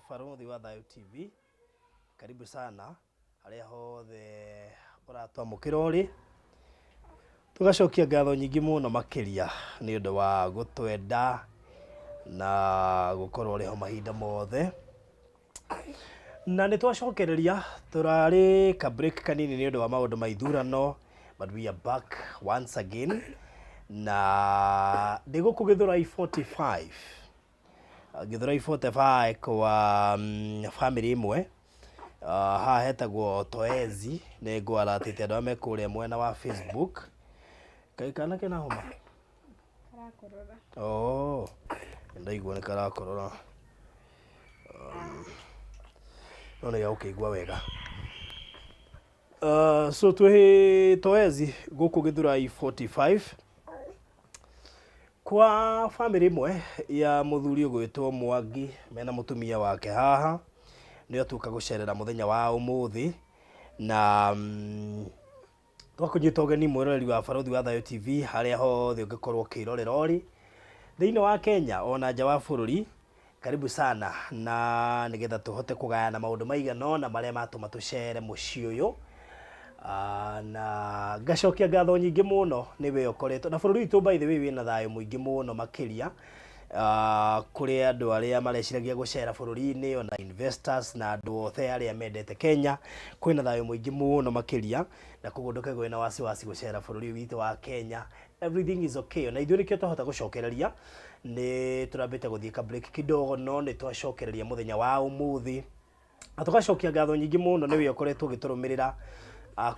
Farothi wa Thayo TV, karibu sana haria hothe uratwamukira uri tugacokia ngatho nyingi muno makiria ni undu wa gutwenda na gukorwo uri ho mahinda mothe na ni twacokereria turari ka break kanini ni undu wa maundu ma ithurano, but we are back once again na ndiguku Githurai 45 Githurai 45 kwa family imwe ha hetagwo Toezi ne ngwaratite andu amekuria mwena wa Facebook kaikana kena homa karakorora oh ndaigua ni karakorora none ya ukigwa wega So tuhe toezi guku Githurai 45 kwa family imwe ya muthuri ugwitwo Mwangi mena mutumia wake haha nio tuka gucerera muthenya wa umuthi na twakunyita ugeni mwiroreri wa Barothi wa Thayo TV haria hothe ungikorwo kirorera ori thiini wa Kenya ona nja wa bururi. Karibu sana na nigetha tuhote kugayana maundu maigana na maria matuma tucere mucii uyu na ngacokia ngatho nyingi muno niwe ukoretwo na bururi witu by the way wina thayo muingi muno makiria kuri andu aria mareciragia gucera bururi-ini ona investors na andu othe aria mendete Kenya kwina thayo muingi muno makiria na koguo ndukaigwe na wasiwasi gucera bururi witu wa Kenya. Everything is okay na ithuĩ nikio twahota gucokereria ni turambite guthii ka break kidogo no ni twacokereria muthenya wa umuthi na tugacokia ngatho nyingi muno niwe ukoretwo giturumirira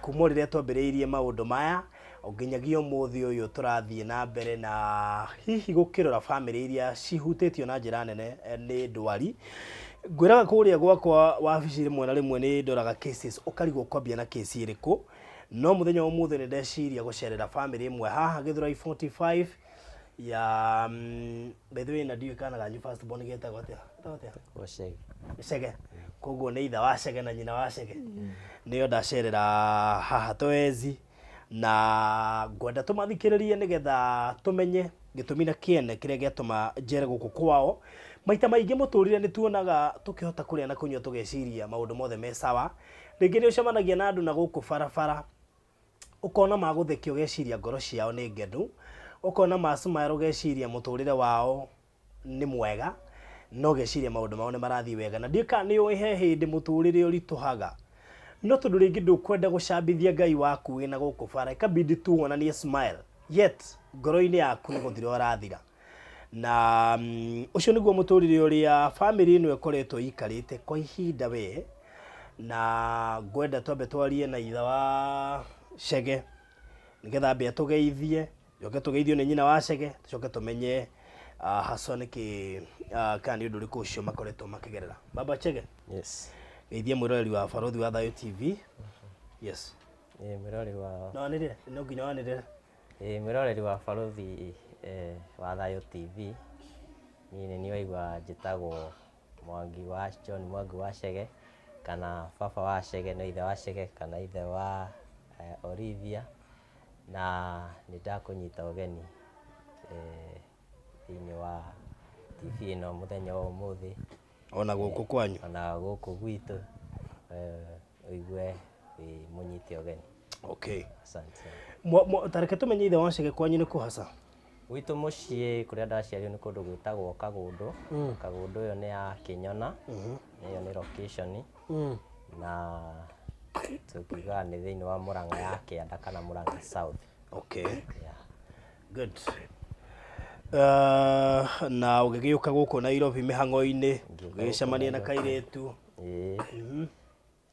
kuma riria twambiriirie maundu maya nginyagia umuthi uyu turathie na mbere na hihi gukirora family iria cihutitio na njira nene ni ndwari. Ngwiraga kuria gwakwa wabici rimwe na rimwe ni ndoraga cases ukarigwo kwambia na case iriku no muthenya wa umuthi ni ndeciria gucerera family imwe haha Githurai 45 ya by the way na ndiu kana ganyu first born geta gote Washege Shege koguo ni itha wa Shege na nyina wa Shege nio ndacerera haha toezi na ngwenda tumathikiririe nigetha tumenye gitumi na kiene kiria giatuma njere guku kwao. Maita maingi muturire ni tuonaga tukihota kuria na kunywa tugeciria maundu mothe me sawa. Ringi ni ucemanagia na andu na guku barabara ukona maguthekio geciria ngoro ciao ni ngendu ukona macumaro geciria muturire wao ni mwega no geciria maundu mao ni marathi wega na ndika ni uhe hindi muturire urituhaga no tondu ringi ndukwenda gucambithia Ngai waku wina guku bara ikabidi tu wonanie smile yet ngoro-ini yaku ni guthira urathira na ucio niguo muturire uria family ino ikoretwo ikarite kwa ihinda we na ngwenda twambe twarie na itha wa Shege nigetha mbia tugeithie yoke tugeithio ni nyina wa Shege tucoke tumenye haswa niki kandi undu riku ucio makoretwo makigerera. Baba Shege, yes geithia mwiroreri wa Barothi wa Thayo TV. Yes mwiroreri wa no nire no nginya wanire mwiroreri wa Barothi wa Thayo TV ni ni waigwa njitagwo Mwangi wa John Mwangi wa Shege kana baba wa Shege no ithe wa Shege kana ithe wa Olivia na nindakunyita ugeni thiini wa TV ino muthenya wa umuthi ona guku kwanyu ona guku gwitu igwe munyite ugeni. Okay, asante. Tareke tumenye ithe wa Shege kwanyu ni kuhasa gwitu mucii kuria ndaciario ni kundu gwitagwo Kagundu. Kagundu yo ni ya Kinyona niyo ni location na tukiga ni thiini wa Murang'a ya Kianda kana Murang'a South. Okay, yeah. Good. Na ugigiuka guku Nairobi mihango-ini ugicemania na kairetu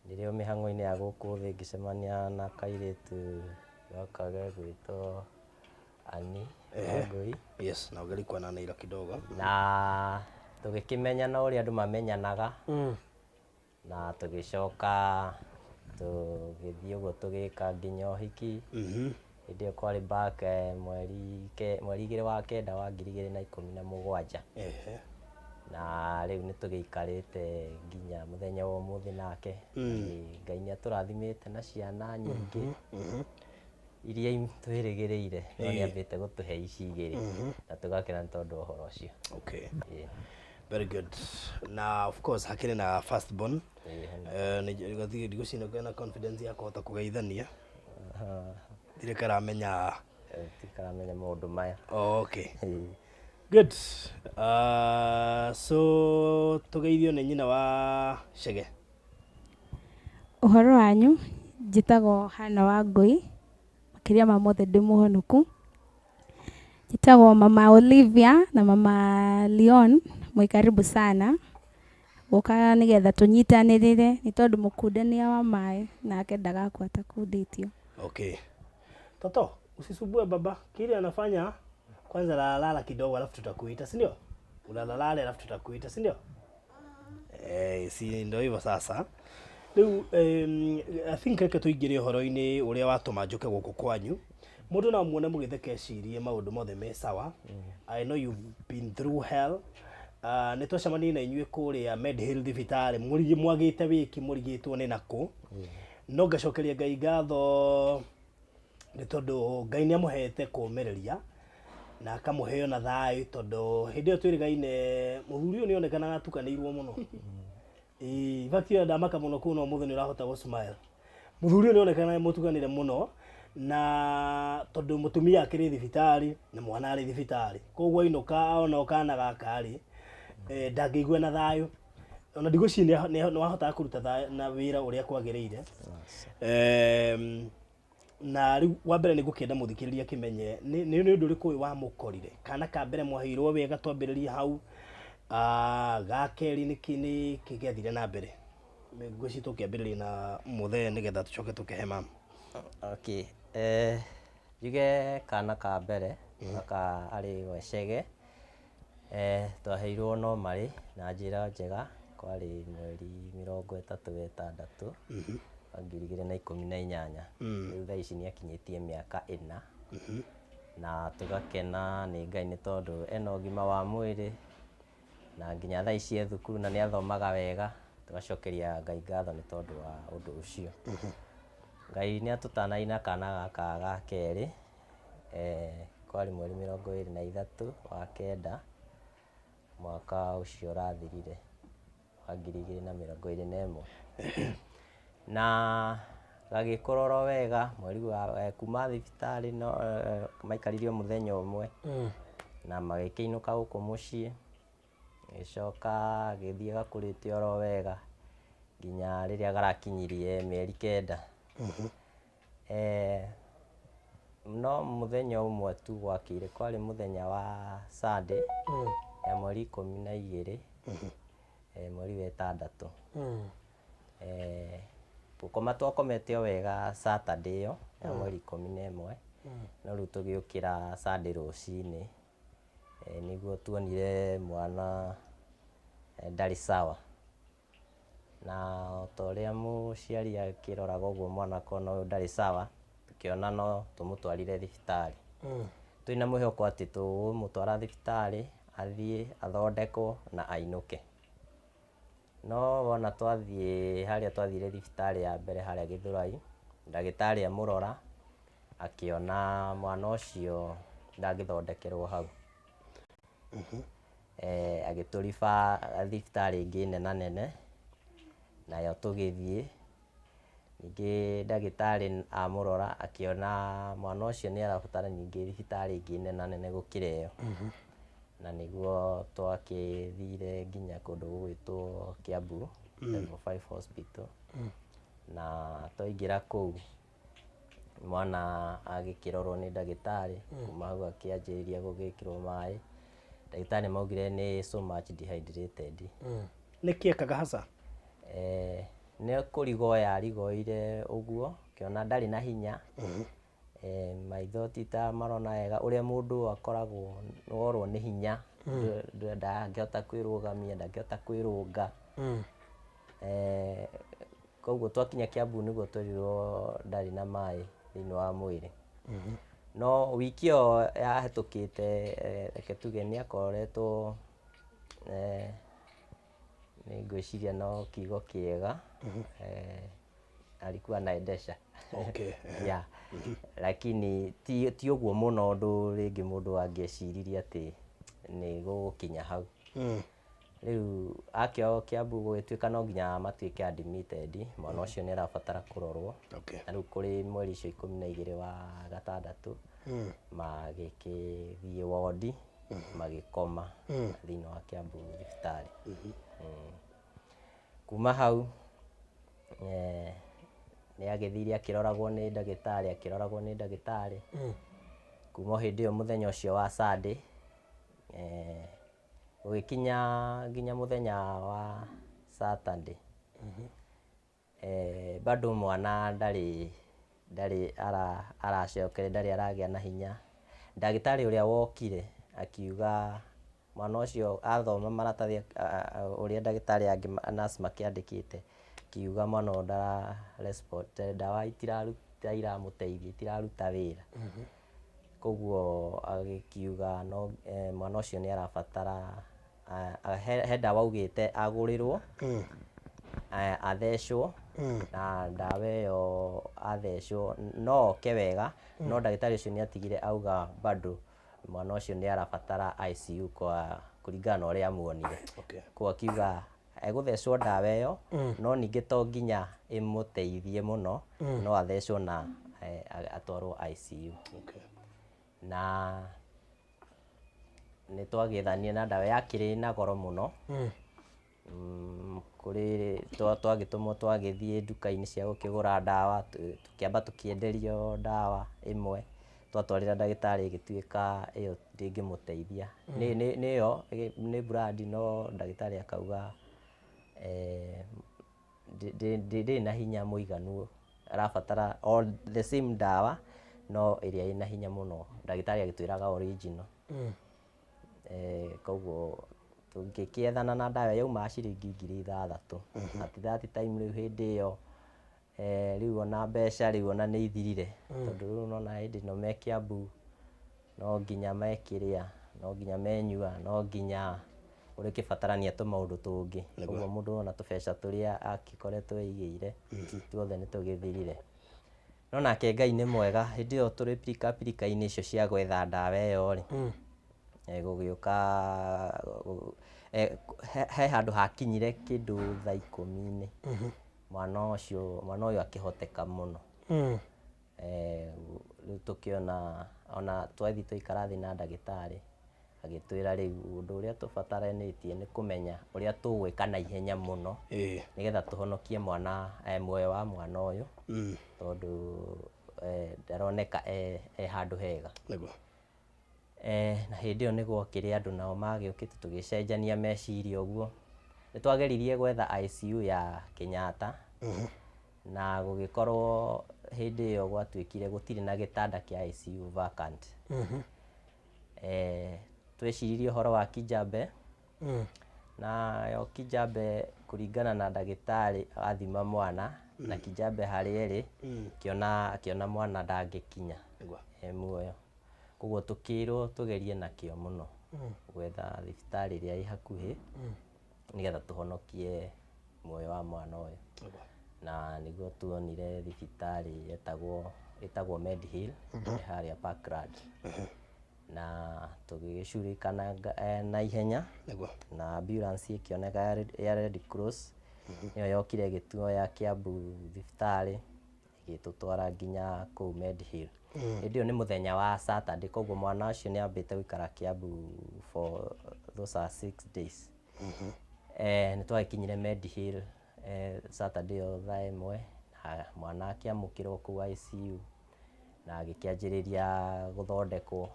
ndirio mihango-ini ya guku thi ngicemania na kairetu gakaga gwito Ani Wangui. Yes, na ugerikwa na Naira kidogo na tugikimenya na uri andu mamenyanaga na tugicoka tugithii uguo tugika nginya uhiki ndio kwari back mweri 2 wa kenda wa 2017 na riu ni tugiikarite nginya muthenya wa umuthi nake Ngai ni aturathimite na ciana nyingi iria twirigireire no ni ambite gutuhe ici igiri na tugakira ntondu uhoro ucio. Okay, yeah. Very good. Now of course hakiri na first born ni gucina kana confidence ya kuhota kugeithania direkaramenya tikaramenya maundu maya. Okay, good. So tugeithio ni nyina wa Shege. Uhoro wanyu njitagwo Hana Wangui makiria ma mothe ndi muhonoku njitagwo mama Olivia na mama Leon mwi karibu sana guka nigetha tunyitanirire ni tondu mukundania wa mai na akendaga kwata kunditio. Okay, Toto usisumbue baba, kile anafanya kwanza lala kidogo alafu tutakuita, si ndio? Ulalala alafu tutakuita, si ndio? Si ndio hivyo sasa. Riu I think reke tuingire horo-ini uria watuma njuke guku kwanyu. Mundu na muone mugithekecirie maundu mothe me sawa. I know you've been through hell. Nä twacemania na inyuä kå rä a Medhill thibitarä mwagä te wä ki må rigä two nä nakå no ngacokeria Ngai ngatho nä tondå Ngai nä amå hete kå mä reria na akamå heo na thayå tondå hä ndä ä yo twä rä gaine må thuri å yå nä onekanaga atukanä irwo må no ibati ndamaka må no kå no må thä nä å rahota gå smile må thuri å nä onekanaga må tukanä re må no na tondå må tumia akä rä thibitarä na mwana arä thibitarä koguo ainå ka ona kana gaka rä ndangĩigua na thayũ ona ndigũciria nĩ wahotaga kũruta na wĩra ũrĩa kwagĩrĩire na rĩu wa mbere nĩ ngũkĩenda mũthikĩrĩria kĩmenye nĩ ũndũ ũrĩkũ ũyũ wamũkorire kana ka mbere mwaheirwo wega twambĩrĩrie hau ga kerĩ nĩ kĩgĩathire na mbere ngwĩci tũkĩambĩrĩria na mũthee nĩgetha tũcoke tũkĩhe mama. Okay, njuge kana ka mbere ka arĩ gwecege twaheirwo no marĩ na njĩra njega kwarĩ mweri 36 2018 rĩu thaa ici nĩ akinyĩtie mĩaka 4 na tũgakena nĩ Ngai nĩ tondũ ena ũgima wa mwĩrĩ na nginya thaa ici e thukuru na nĩ athomaga wega tũgacokeria Ngai ngatho nĩ tondũ wa ũndũ ũcio. Ngai nĩ atũtanaina kana gaka ga kerĩ kwarĩ mweri 23 wa kenda mwaka ucio ũrathirire wa 2021 na gagĩkũrora wega mweri wa kuma thibitarĩ no maikaririo mũthenya ũmwe na magĩkĩinũka gũkũ mũciĩ gĩcoka gĩthiĩ gakũrĩte oro wega nginya rĩrĩa garakinyirie mĩeri 9 no mũthenya ũmwe tu gwakĩire kwarĩ mũthenya wa Sunday ya mweri 12 mweri wa 6 gũkoma twakomete wega Saturday ĩyo ya mweri 11 no rĩu tũgĩũkĩra Sunday rũcinĩ nĩguo tuonire mwana ndarĩ sawa na ta ũrĩa mũciari akĩroraga ũguo mwana akona ũyũ ndarĩ sawa tũkĩona no tũmũtwarire thibitarĩ twĩna mwĩhoko atĩ tũmũtwara thibitarĩ athiĩ athondekwo na ainũke no wona twathiĩ harĩa twathire thibitarĩ ya mbere harĩa Gĩthũrai ndagĩtarĩ amũrora akĩona mwana ũcio ndangĩthondekerwo hau agĩtũriba thibitarĩ ĩngĩ nenanene nayo tũgĩthiĩ ningĩ ndagĩtarĩ amũrora akĩona mwana ũcio nĩ arabatara ningĩ thibitarĩ ĩngĩ nenanene gũkĩra ĩyo na nĩguo twakĩthire nginya kũndũ gũgwĩtwo Kiambu Level 5 Hospital na twaingĩra kũu mwana agĩkĩrorwo nĩ ndagĩtarĩ kuma hau akĩanjĩrĩria gũgĩkĩrwo maĩ ndagĩtarĩ maugire nĩ so much dehydrated. Nĩkĩ ekaga hasa? Nĩ kũrigwo yarigwoire ũguo kĩona ndarĩ na hinya maitho tita marona wega ũrĩa mũndũ akoragwo worwo nĩ hinya ndangĩhota kwĩrũgamia ndangĩhota kwĩrũnga koguo twakinya Kiambu nĩguo twerirwo ndarĩ na maĩ thĩinĩ wa mwĩrĩ no wiki ĩyo yahetũkĩte reke tuge nĩ akoretwo nĩ ngwĩciria no kiugo kĩega alikuwa anaendesha yeah lakini ti ũguo mũno ũndũ rĩngĩ mũndũ angĩeciririe atĩ nĩ gũgũkinya hau rĩu akĩoywo Kiambu gũgĩtuĩka no nginya matuĩke admitted mwana ũcio nĩ arabatara kũrorwo na rĩu kũrĩ mweri icio 12 wa gatandatũ magĩkĩthiĩ wodi magĩkoma thĩinĩ wa Kiambu thibitarĩ kuma hau nĩ agĩthire akĩroragwo nĩ ndagĩtarĩ kuma hĩndĩ ĩyo mũthenya ũcio wa Sunday gũgĩkinya nginya mũthenya wa Saturday bado mwana ndarĩ aracokere ndarĩ aragĩa na hinya ndagĩtarĩ ũrĩa wokire akiuga mwana ũcio athoma maratathi ũrĩa ndagĩtarĩ angĩ nurse makĩandĩkĩte akiuga mwana ũyũ ndara respond, ndawa iramũteithia itiraruta wĩra. Koguo agĩkiuga no mwana ũcio nĩ arabatara he ndawa augĩte agũrĩrwo athecwo, na ndawa ĩyo athecwo no oke wega, no ndagĩtarĩ ũcio nĩ atigire auga bado mwana ũcio nĩ arabatara ICU kũringana na ũrĩa amuonire. Koguo akiuga egũthecwo ndawa ĩyo, no ningĩ to nginya ĩmũteithie mũno, no athecwo na atwarwo ICU. Na nĩ twagĩthanie na ndawa yakĩrĩ na goro mũno, kũrĩ twagĩtũmwo twagĩthiĩ nduka-inĩ cia gũkĩgũra ndawa, tũkĩamba tũkĩenderio ndawa ĩmwe, twatwarĩra ndagĩtarĩ ĩgĩtuĩka ĩyo ndĩngĩmũteithia. Nĩyo nĩ brand no ndagĩtarĩ akauga ndĩrĩ na hinya mũiganu, arabatara all the same ndawa no ĩrĩa ĩna hinya mũno, ndagĩtarĩ agĩtwĩraga original. Koguo tũngĩkĩethana na ndawa yaumaga ciringi 6,000. At that time rĩu hĩndĩ ĩyo rĩu ona mbeca rĩu ona nĩ ithirire, tondũ rĩu nona hĩndĩ ĩno me Kiambu no nginya mekĩrĩa, no nginya menyua, no nginya ũrĩkĩbatarania tũmaũndũ tũngĩ. Koguo mũndũ ona tũbeca tũrĩa agĩkoretwo eigĩire tuothe nĩ tũgĩthirire. No nake Ngai nĩ mwega, hĩndĩ ĩyo tũrĩ pirika-inĩ icio cia gwetha ndawa ĩyo rĩ, gũgĩũka he handũ hakinyire kĩndũ thaa 10 mwana ũyũ akĩhoteka mũno. Rĩu tũkĩona ona twathiĩ tũikara thĩ na ndagĩtarĩ agĩtwĩra rĩu ũndũ ũrĩa tũbataranĩtie nĩ kũmenya ũrĩa tũgwĩka na ihenya mũno, nĩgetha tũhonokie muoyo wa mwana ũyũ, tondũ ndaroneka handũ hega. Na hĩndĩ ĩyo nĩ gwokĩre andũ nao magĩũkĩte tũgĩcenjania meciria ũguo. Nĩ twageririe gwetha ICU ya Kenyatta, na gũgĩkorwo hĩndĩ ĩyo gwatuĩkire gũtirĩ na gĩtanda kĩa ICU vacant. Tweciririe ũhoro wa Kijambe, na yo Kijambe kũringana na ndagĩtarĩ athima mwana, na Kijambe harĩa ĩrĩ akĩona mwana ndangĩkinya muoyo. Koguo tũkĩrwo tũgerie nakĩo mũno gwetha thibitarĩ ĩrĩa ĩ hakuhĩ, nĩgetha tũhonokie muoyo wa mwana ũyũ. Na nĩguo tuonire thibitarĩ ĩtagwo Medhill harĩa Parkland, na tũgĩgĩcurĩkana na ihenya, na ambulance ĩkĩoneka ya Red Cross nĩyo yokire ĩgĩtuoya Kiambu thibitarĩ ĩgĩtũtwara nginya kũu Medhill. Hĩndĩ ĩyo nĩ mũthenya wa Saturday, koguo mwana ũcio nĩ ambĩte gũikara Kiambu for those 6 days. Nĩ twagĩkinyire Medhill Saturday o thaa 1, mwana akĩamũkĩrwo kũu ICU na agĩkĩanjĩrĩria gũthondekwo,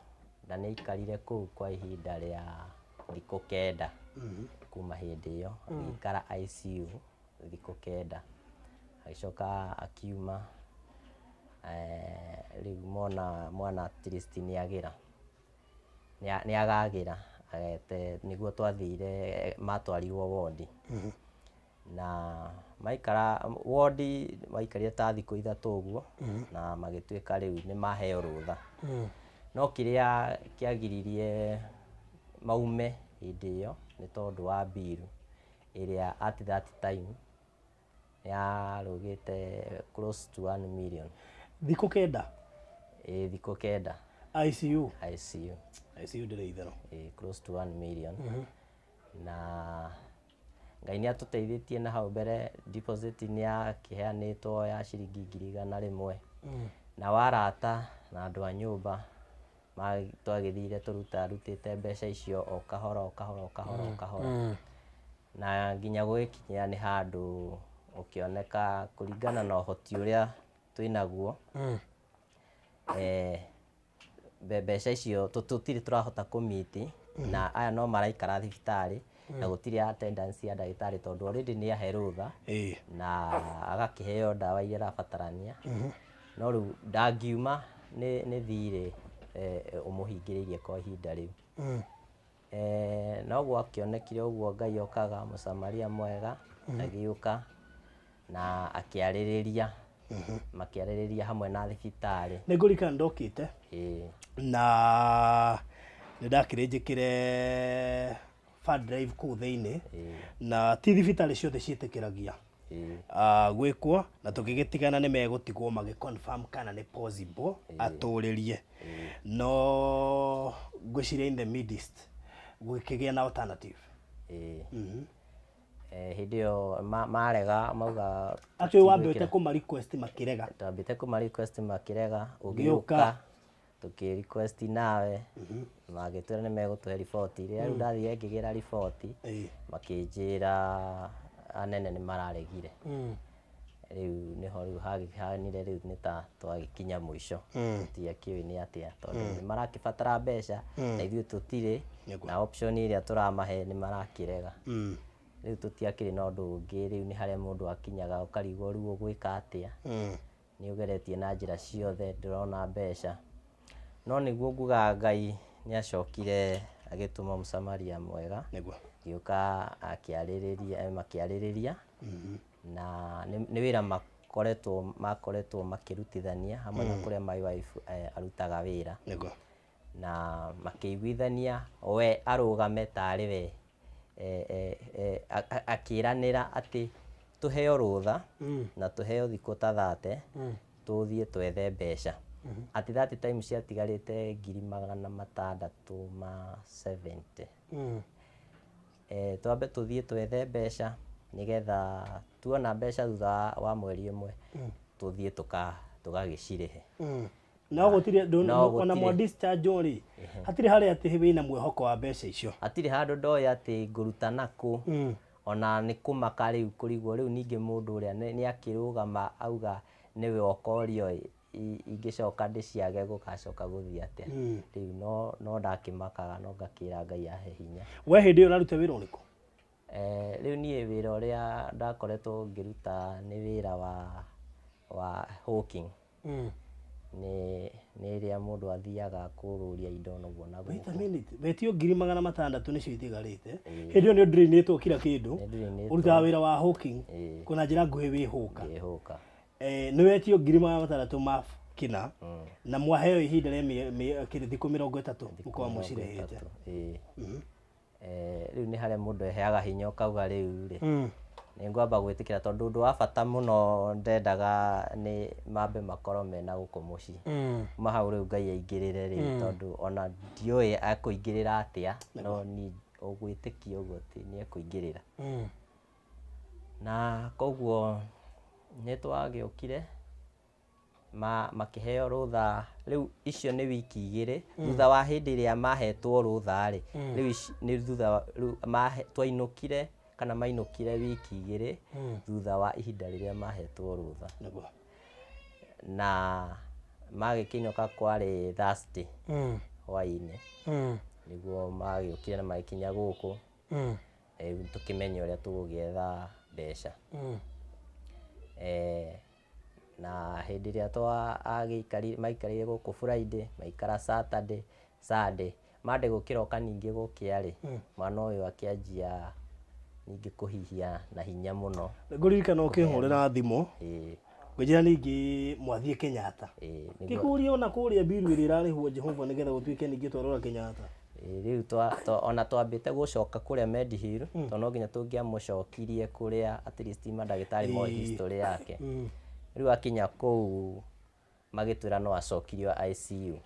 na nĩ aikarire kũu kwa ihinda rĩa thikũ 9. Kuma hĩndĩ ĩyo agĩikara ICU thikũ 9, agĩcoka akiuma. Rĩu mwana at least nĩ agagĩra, nĩguo twathire matwarirwo wondi, na maikara wondi maikarire ta thikũ 3 ũguo, na magĩtuĩka rĩu nĩ maheo rũtha. No kĩrĩa kĩagiririe maume hĩndĩ ĩyo nĩ tondũ wa bill ĩrĩa at that time yarũgĩte close to 1 million. Thikũ 9? Thikũ 9 ICU ndĩrĩ itherũ. Close to 1 million. Na Ngai nĩ atũteithĩtie na hau mbere, deposit nĩ yakĩheanĩtwo ya ciringi 100,000, na warata na andũ a nyũmba twagĩthire tũrutĩte mbeca icio o kahora, na nginya gũgĩkinyĩra nĩ handũ ũkĩoneka kũringana na ũhoti ũrĩa twĩnaguo, mbeca icio tũtirĩ tũrahota kũmiti, na aya no maraikara thibitarĩ na gũtirĩ attendance ya ndagĩtarĩ, tondũ already nĩ ahe rũtha na agakĩheo ndawa iria arabatarania. No rĩu ndangiuma nĩ thirĩ ũmũhingĩrĩirie kwa ihinda rĩu. No gwakĩonekire ũguo, Ngai okaga mũsamaria mwega, agĩũka na akĩarĩrĩria makĩarĩrĩria hamwe na thibitarĩ. Nĩ ngũrikana ndokĩte na nĩ ndakĩrĩ njĩkĩre fund drive kũu thĩinĩ na ti thibitarĩ ciothe ciĩtĩkĩragia gwĩkwo na tũgĩgĩtigana nĩ megũtigwo magĩ-confirm kana nĩ possible atũrĩrie. No ngwĩciria in the midst gũkĩgĩa na alternative. Hĩndĩ ĩyo marega mauga atĩ wambĩte kũma request makĩrega. Twambĩte kũma request makĩrega, ũgĩũka tũkĩ request nawe magĩtwĩra nĩ megũtũhe riboti. Rĩrĩa rĩu ndathire ngĩgĩra riboti makĩnjĩra anene nĩ mararegire. Rĩu nĩho rĩu hagĩhanire rĩu nĩ ta twagĩkinya mũico, tũtiakĩũĩ nĩ atĩa tondũ nĩ marakĩbatara mbeca na ithuĩ tũtirĩ na option ĩrĩa tũramahe nĩ marakĩrega. Rĩu tũtiakĩrĩ na ũndũ ũngĩ, rĩu nĩ harĩa mũndũ akinyaga ũkarigwo rĩu ũgwĩka atĩa. Nĩ ũgeretie na njĩra ciothe ndũrona mbeca, no nĩguo ngugaga Ngai nĩ acokire agĩtũma mũsamaria mwega, gĩũka makĩarĩrĩria na nĩ wĩra makoretwo makĩrutithania hamwe na kũrĩa my wife arutaga wĩra na makĩiguithania we arũgame tarĩ we akĩranĩra atĩ tũheo rũtha na tũheo thikũ ta 30 tũthiĩ twethe mbeca. At that time ciatigarĩte 670. Twambe tũthiĩ twethe mbeca nĩgetha tuona mbeca thutha wa mweri ũmwe tũthiĩ tũgagĩcirehe. No gũtirĩ ona mwa discharge rĩ hatirĩ harĩa atĩ wĩna mwĩhoko wa mbeca icio. Hatirĩ handũ ndoya atĩ ngũruta nakũ, ona nĩ kũmaka rĩu kũrigwo rĩu ningĩ mũndũ ũrĩa nĩ akĩrũgama auga nĩwe okorio ingĩcoka ndĩciage gũgacoka gũthiĩ atĩa. Rĩu no ndakĩmakaga no ngakĩra Ngai ahe hinya. We hĩndĩ ĩyo ũraruta wĩra ũrĩkũ? Rĩu niĩ wĩra ũrĩa ndakoretwo ngĩruta nĩ wĩra wa hawking. Nĩ ĩrĩa mũndũ athiaga kũrũria indo naguo na wait a minute, betio 600 nĩcio itigarĩte. Hĩndĩ ĩyo nĩ drainĩtwo kila kĩndũ ũrutaga wĩra wa hawking kuna njĩra nguhĩ wĩhũka. Nĩ wetio 600 makina na mwaheo ihinda rĩa thikũ 30 mũkorwo mũcirehete. Rĩu nĩ harĩa mũndũ eheaga hinya ũkauga rĩu rĩ nĩ ngwamba gwĩtĩkĩra tondũ ũndũ wa bata mũno ndendaga nĩ mambe makorwo mena gũkũ mũciĩ. Kuma hau rĩu Ngai aingĩrĩre rĩu tondũ ona ndiũĩ ekũingĩrĩra atĩa, no ni ũgwĩtĩkia ũguo atĩ nĩ ekũingĩrĩra. Na koguo nĩ twagĩũkire makĩheo rũtha. Rĩu icio nĩ wiki 2 thutha wa hĩndĩ ĩrĩa mahetwo rũtha rĩ, rĩu nĩ thutha twainũkire kana mainũkire wiki 2 thutha wa ihinda rĩrĩa mahetwo rũtha. Na magĩkĩinũka kwarĩ Thursday hwaĩ-inĩ nĩguo magĩũkire na magĩkinya gũkũ tũkĩmenya ũrĩa tũgũgĩetha mbeca. Na hĩndĩ ĩrĩa maikarire gũkũ Friday, maikara Saturday, Sunday, Monday gũkĩroka ningĩ gũkĩarĩ mwana ũyũ akĩanjia ningĩ kũhihia na hinya mũno. Ngũririkana ũkĩhũrĩra thimũ ngwĩnjĩra ningĩ mwathiĩ Kenyatta. Ngĩkũria ona kũrĩa biru ĩrĩa ĩrarĩhwo Jehova nĩgetha gũtuĩke ningĩ twarora Kenyatta. Rĩu ona twambĩte gũcoka kũrĩa Medihill tondũ no nginya tũngĩamũcokirie kũrĩa at least mandagĩtarĩ mo history yake. Rĩu akinya kũu magĩtwĩra no acokirio ICU.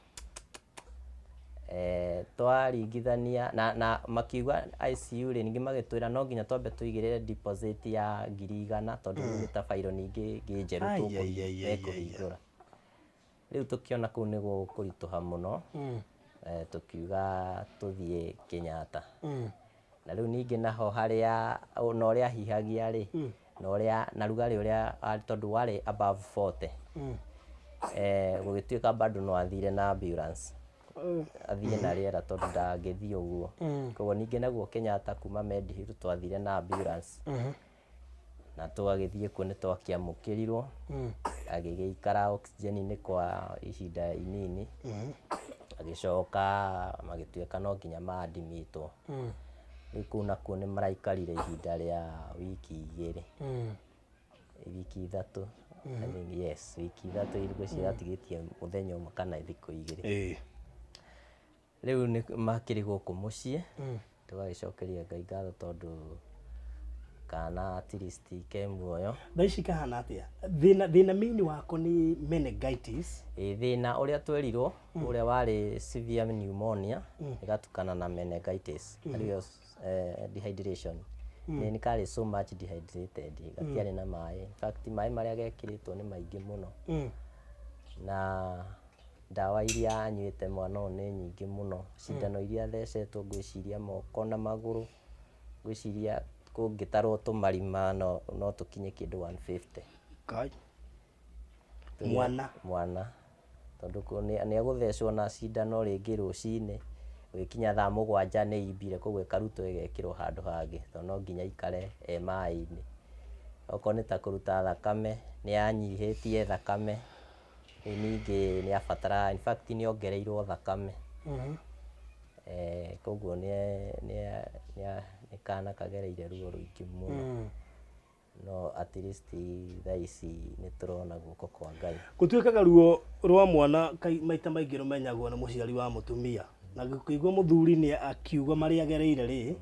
Twaringithania na makiuga ICU rĩ ningĩ magĩtwĩra no nginya twambe tũigĩrĩre deposit ya 100 tondũ nĩ ta fairo ningĩ njerũ tũkũhingũra. Rĩu tũkĩona kũu nĩ gũkũritũha mũno tũkiuga tũthiĩ Kenyatta. Na rĩu ningĩ naho harĩa na ũrĩa hihagia rĩ na rugarĩ ũrĩa tondũ warĩ above 40 gũgĩtuĩka bado no athire na ambulance athiĩ na rĩera tondũ ndangĩthiĩ ũguo. Koguo ningĩ naguo Kenyatta kuma Medihill twathire na ambulance na twagĩthiĩ kuo nĩ twakĩamũkĩrirwo agĩgĩikara oxygen-inĩ kwa ihinda inini agĩcoka magĩtuĩka no nginya ma-admit-wo. Rĩu kũu nakuo nĩ maraikarire ihinda rĩa wiki 2. wiki ithatũ. I think yes, wiki ithatũ irigũ ciratigitie mũthenya ũmwe kana thikũ igĩrĩ. Rĩu nĩ makĩrĩ gũkũ mũciĩ, tũgagĩcokeria Ngai ngatho tondũ kana at least ke muoyo. Thaa ici kahana atĩa? Thĩna mini wako nĩ meningitis. Thĩna ũrĩa twerirwo ũrĩa warĩ severe pneumonia ĩgatukana na meningitis, arĩo dehydration. Nĩ karĩ so much dehydrated, gatiarĩ na maĩ. In fact maĩ marĩa gekĩrĩtwo nĩ maingĩ mũno, na ndawa iria anyuĩte mwana ũyũ nĩ nyingĩ mũno. Cindano iria thecetwo ngwĩciria moko na magũrũ, ngwĩciria kũngĩtarwo tũmarima no tũkinye kĩndũ 150. Kai. Mwana. Tondũ nĩ agũthecwo na cindano rĩngĩ rũcinĩ, gũkinya thaa 7 nĩ imbire, koguo ĩkarutwo ĩgekĩrwo handũ hangĩ, tondũ no nginya ikare maĩ-inĩ. Okorwo nĩ ta kũruta thakame, nĩ anyihĩtie thakame, ningĩ nĩ abatara, in fact nĩ ongereirwo thakame. Koguo nĩ kana kagereire ruo rũingĩ mũno. No at least thaa ici nĩ tũrona guoko kwa Ngai. Gũtuĩkaga ruo rwa mwana maita maingĩ rũmenyagwo nĩ mũciari wa mũtumia, na ngĩigua mũthuri nĩ akiuga marĩa agereire rĩ,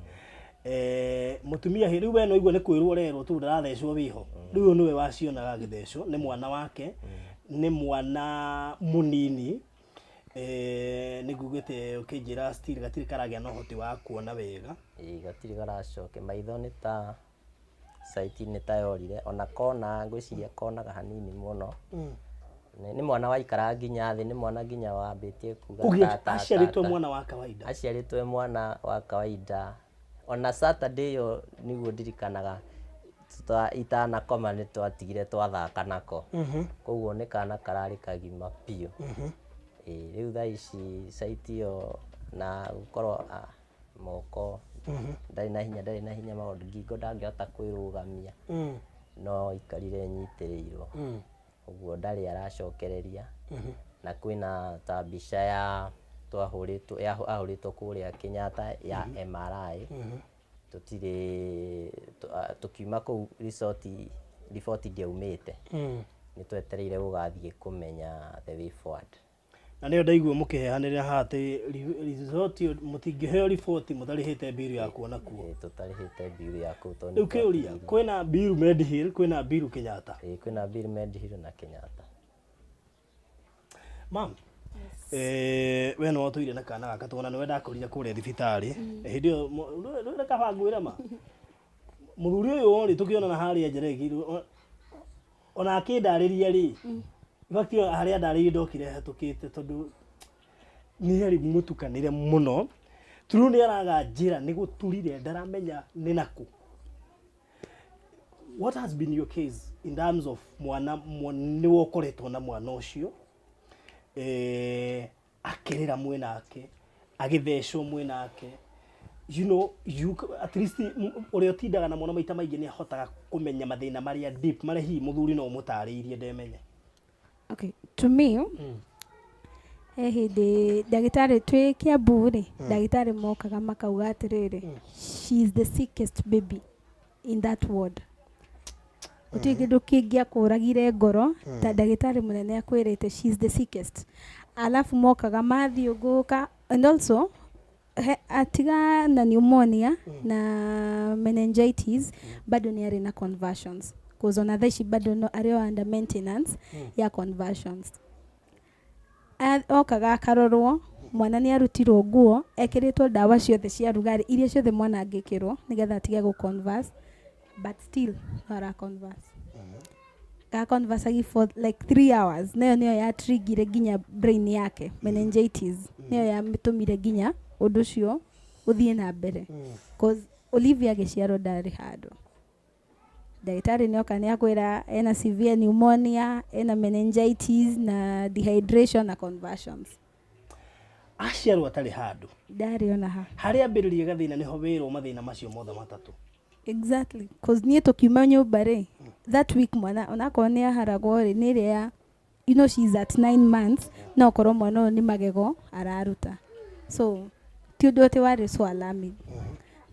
mũtumia rĩu we no igua nĩ kwĩrwo ũrerwo tu ndarathecwo wĩho, rĩu nĩwe wacionaga agĩthecwo nĩ mwana wake, nĩ mwana mũnini, nĩngugĩte ũkĩnjĩra still gatirĩ karagĩa na ũhoti wa kuona wega. Gatirĩ garacoke, maitho nĩ ta sight nĩ ta yorire, ona kona ngwĩciria konaga hanini mũno. Nĩ mwana waikara nginya thĩ, nĩ mwana nginya wambĩtie kuga aciarĩtwo mwana wa kawaida. Aciarĩtwo mwana wa kawaida. Ona Saturday yo nĩguo ndirikanaga itanakoma nĩ twatigire twathaka nako. Koguo nĩ kana kararĩ kagima biũ. Rĩu thaa ici sight yo na gũkorwo moko ndarĩ na hinya maũndũ, ngingo ndangĩhota kwĩrũgamia, no ikarire nyitĩrĩirwo. Ũguo ndarĩ aracokereria, na kwĩna ta mbica ya ahũrĩtwo kũrĩa Kenyatta ya MRI, tukiuma kũu riboti ndiaumĩte, nĩ twetereire gũgathiĩ kũmenya the way forward. Na nĩyo ndaigua mũkĩheanĩrĩra haha atĩ resort mũtingĩheo riboti mũtarĩhĩte bill ya kuona kuo. Tũtarĩhĩte bill ya kuo. Rĩu kĩũria, kwĩna bill Medihill, kwĩna bill Kenyatta. Kwĩna bill Medihill na Kenyatta. Mam, we no tũire na kana gaka twana nĩwe ndakũrire kũrĩa thibitarĩ. Hĩndĩ ĩyo rũrĩa kabangwĩra ma mũthuri ũyũ rĩ tũkĩonana harĩa njeregi, ona akĩndarĩria rĩ, vakio harĩa ndarĩrie ndokire hetũkĩte tondũ nĩ arĩ mũtukanĩre mũno. Turu nĩ araga njĩra nĩ gũturire ndaramenya nĩ nakũ. What has been your case in terms of mwana nĩ wokoretwo na mwana ũcio akĩrĩra mwenake, agĩthecwo mwenake, you know, at least ũrĩa ũtindaga na mwana maita maingĩ nĩ ahotaga kũmenya mathĩna marĩa deep marĩa hihi mũthuri no mũtarĩirie ndemenye. Okay, to me, hĩndĩ ndagĩtarĩ twĩ Kiambu rĩ, ndagĩtarĩ mokaga makauga atĩrĩrĩ, she is the sickest baby in that ward. Gũtirĩ kĩndũ kĩngĩakũragire ngoro ta ndagĩtarĩ mũnene akwĩrĩte she is the sickest. Alafu mokaga mathiũngũka, and also atiga na pneumonia na meningitis bado nĩ arĩ na conversions. Cause ona thaa ici bado no arĩ under maintenance ya conversions. Okaga akarorwo, mwana nĩ arutirwo nguo, ekĩrĩtwo ndawa ciothe cia rugarĩ iria ciothe mwana angĩkĩrwo nĩgetha atige gũ-converse, but still no ara-converse. Ga-converse for like 3 hours. Nĩyo ya trigger nginya brain yake, meningitis. Nĩyo yamĩtũmire nginya ũndũ ũcio ũthiĩ na mbere. Cause Olivia gĩciarwo ndarĩ handũ. Ndagĩtarĩ nĩ oka nĩ akwĩra ena severe pneumonia, ena meningitis na dehydration na conversions. Aciarwo atarĩ handũ. Ndarĩ ona ha. Harĩa ambĩrĩria gathĩna nĩho wĩrwo mathĩna macio mothe matatũ. Exactly. Cause niĩ tũkiuma nyũmba rĩ, that week mwana onakorwo nĩ aharagwo rĩ, nĩ ĩrĩa, you know, she's at 9 months, no okorwo mwana ũyũ nĩ magego araruta. So ti ũndũ atĩ warĩ so alarming.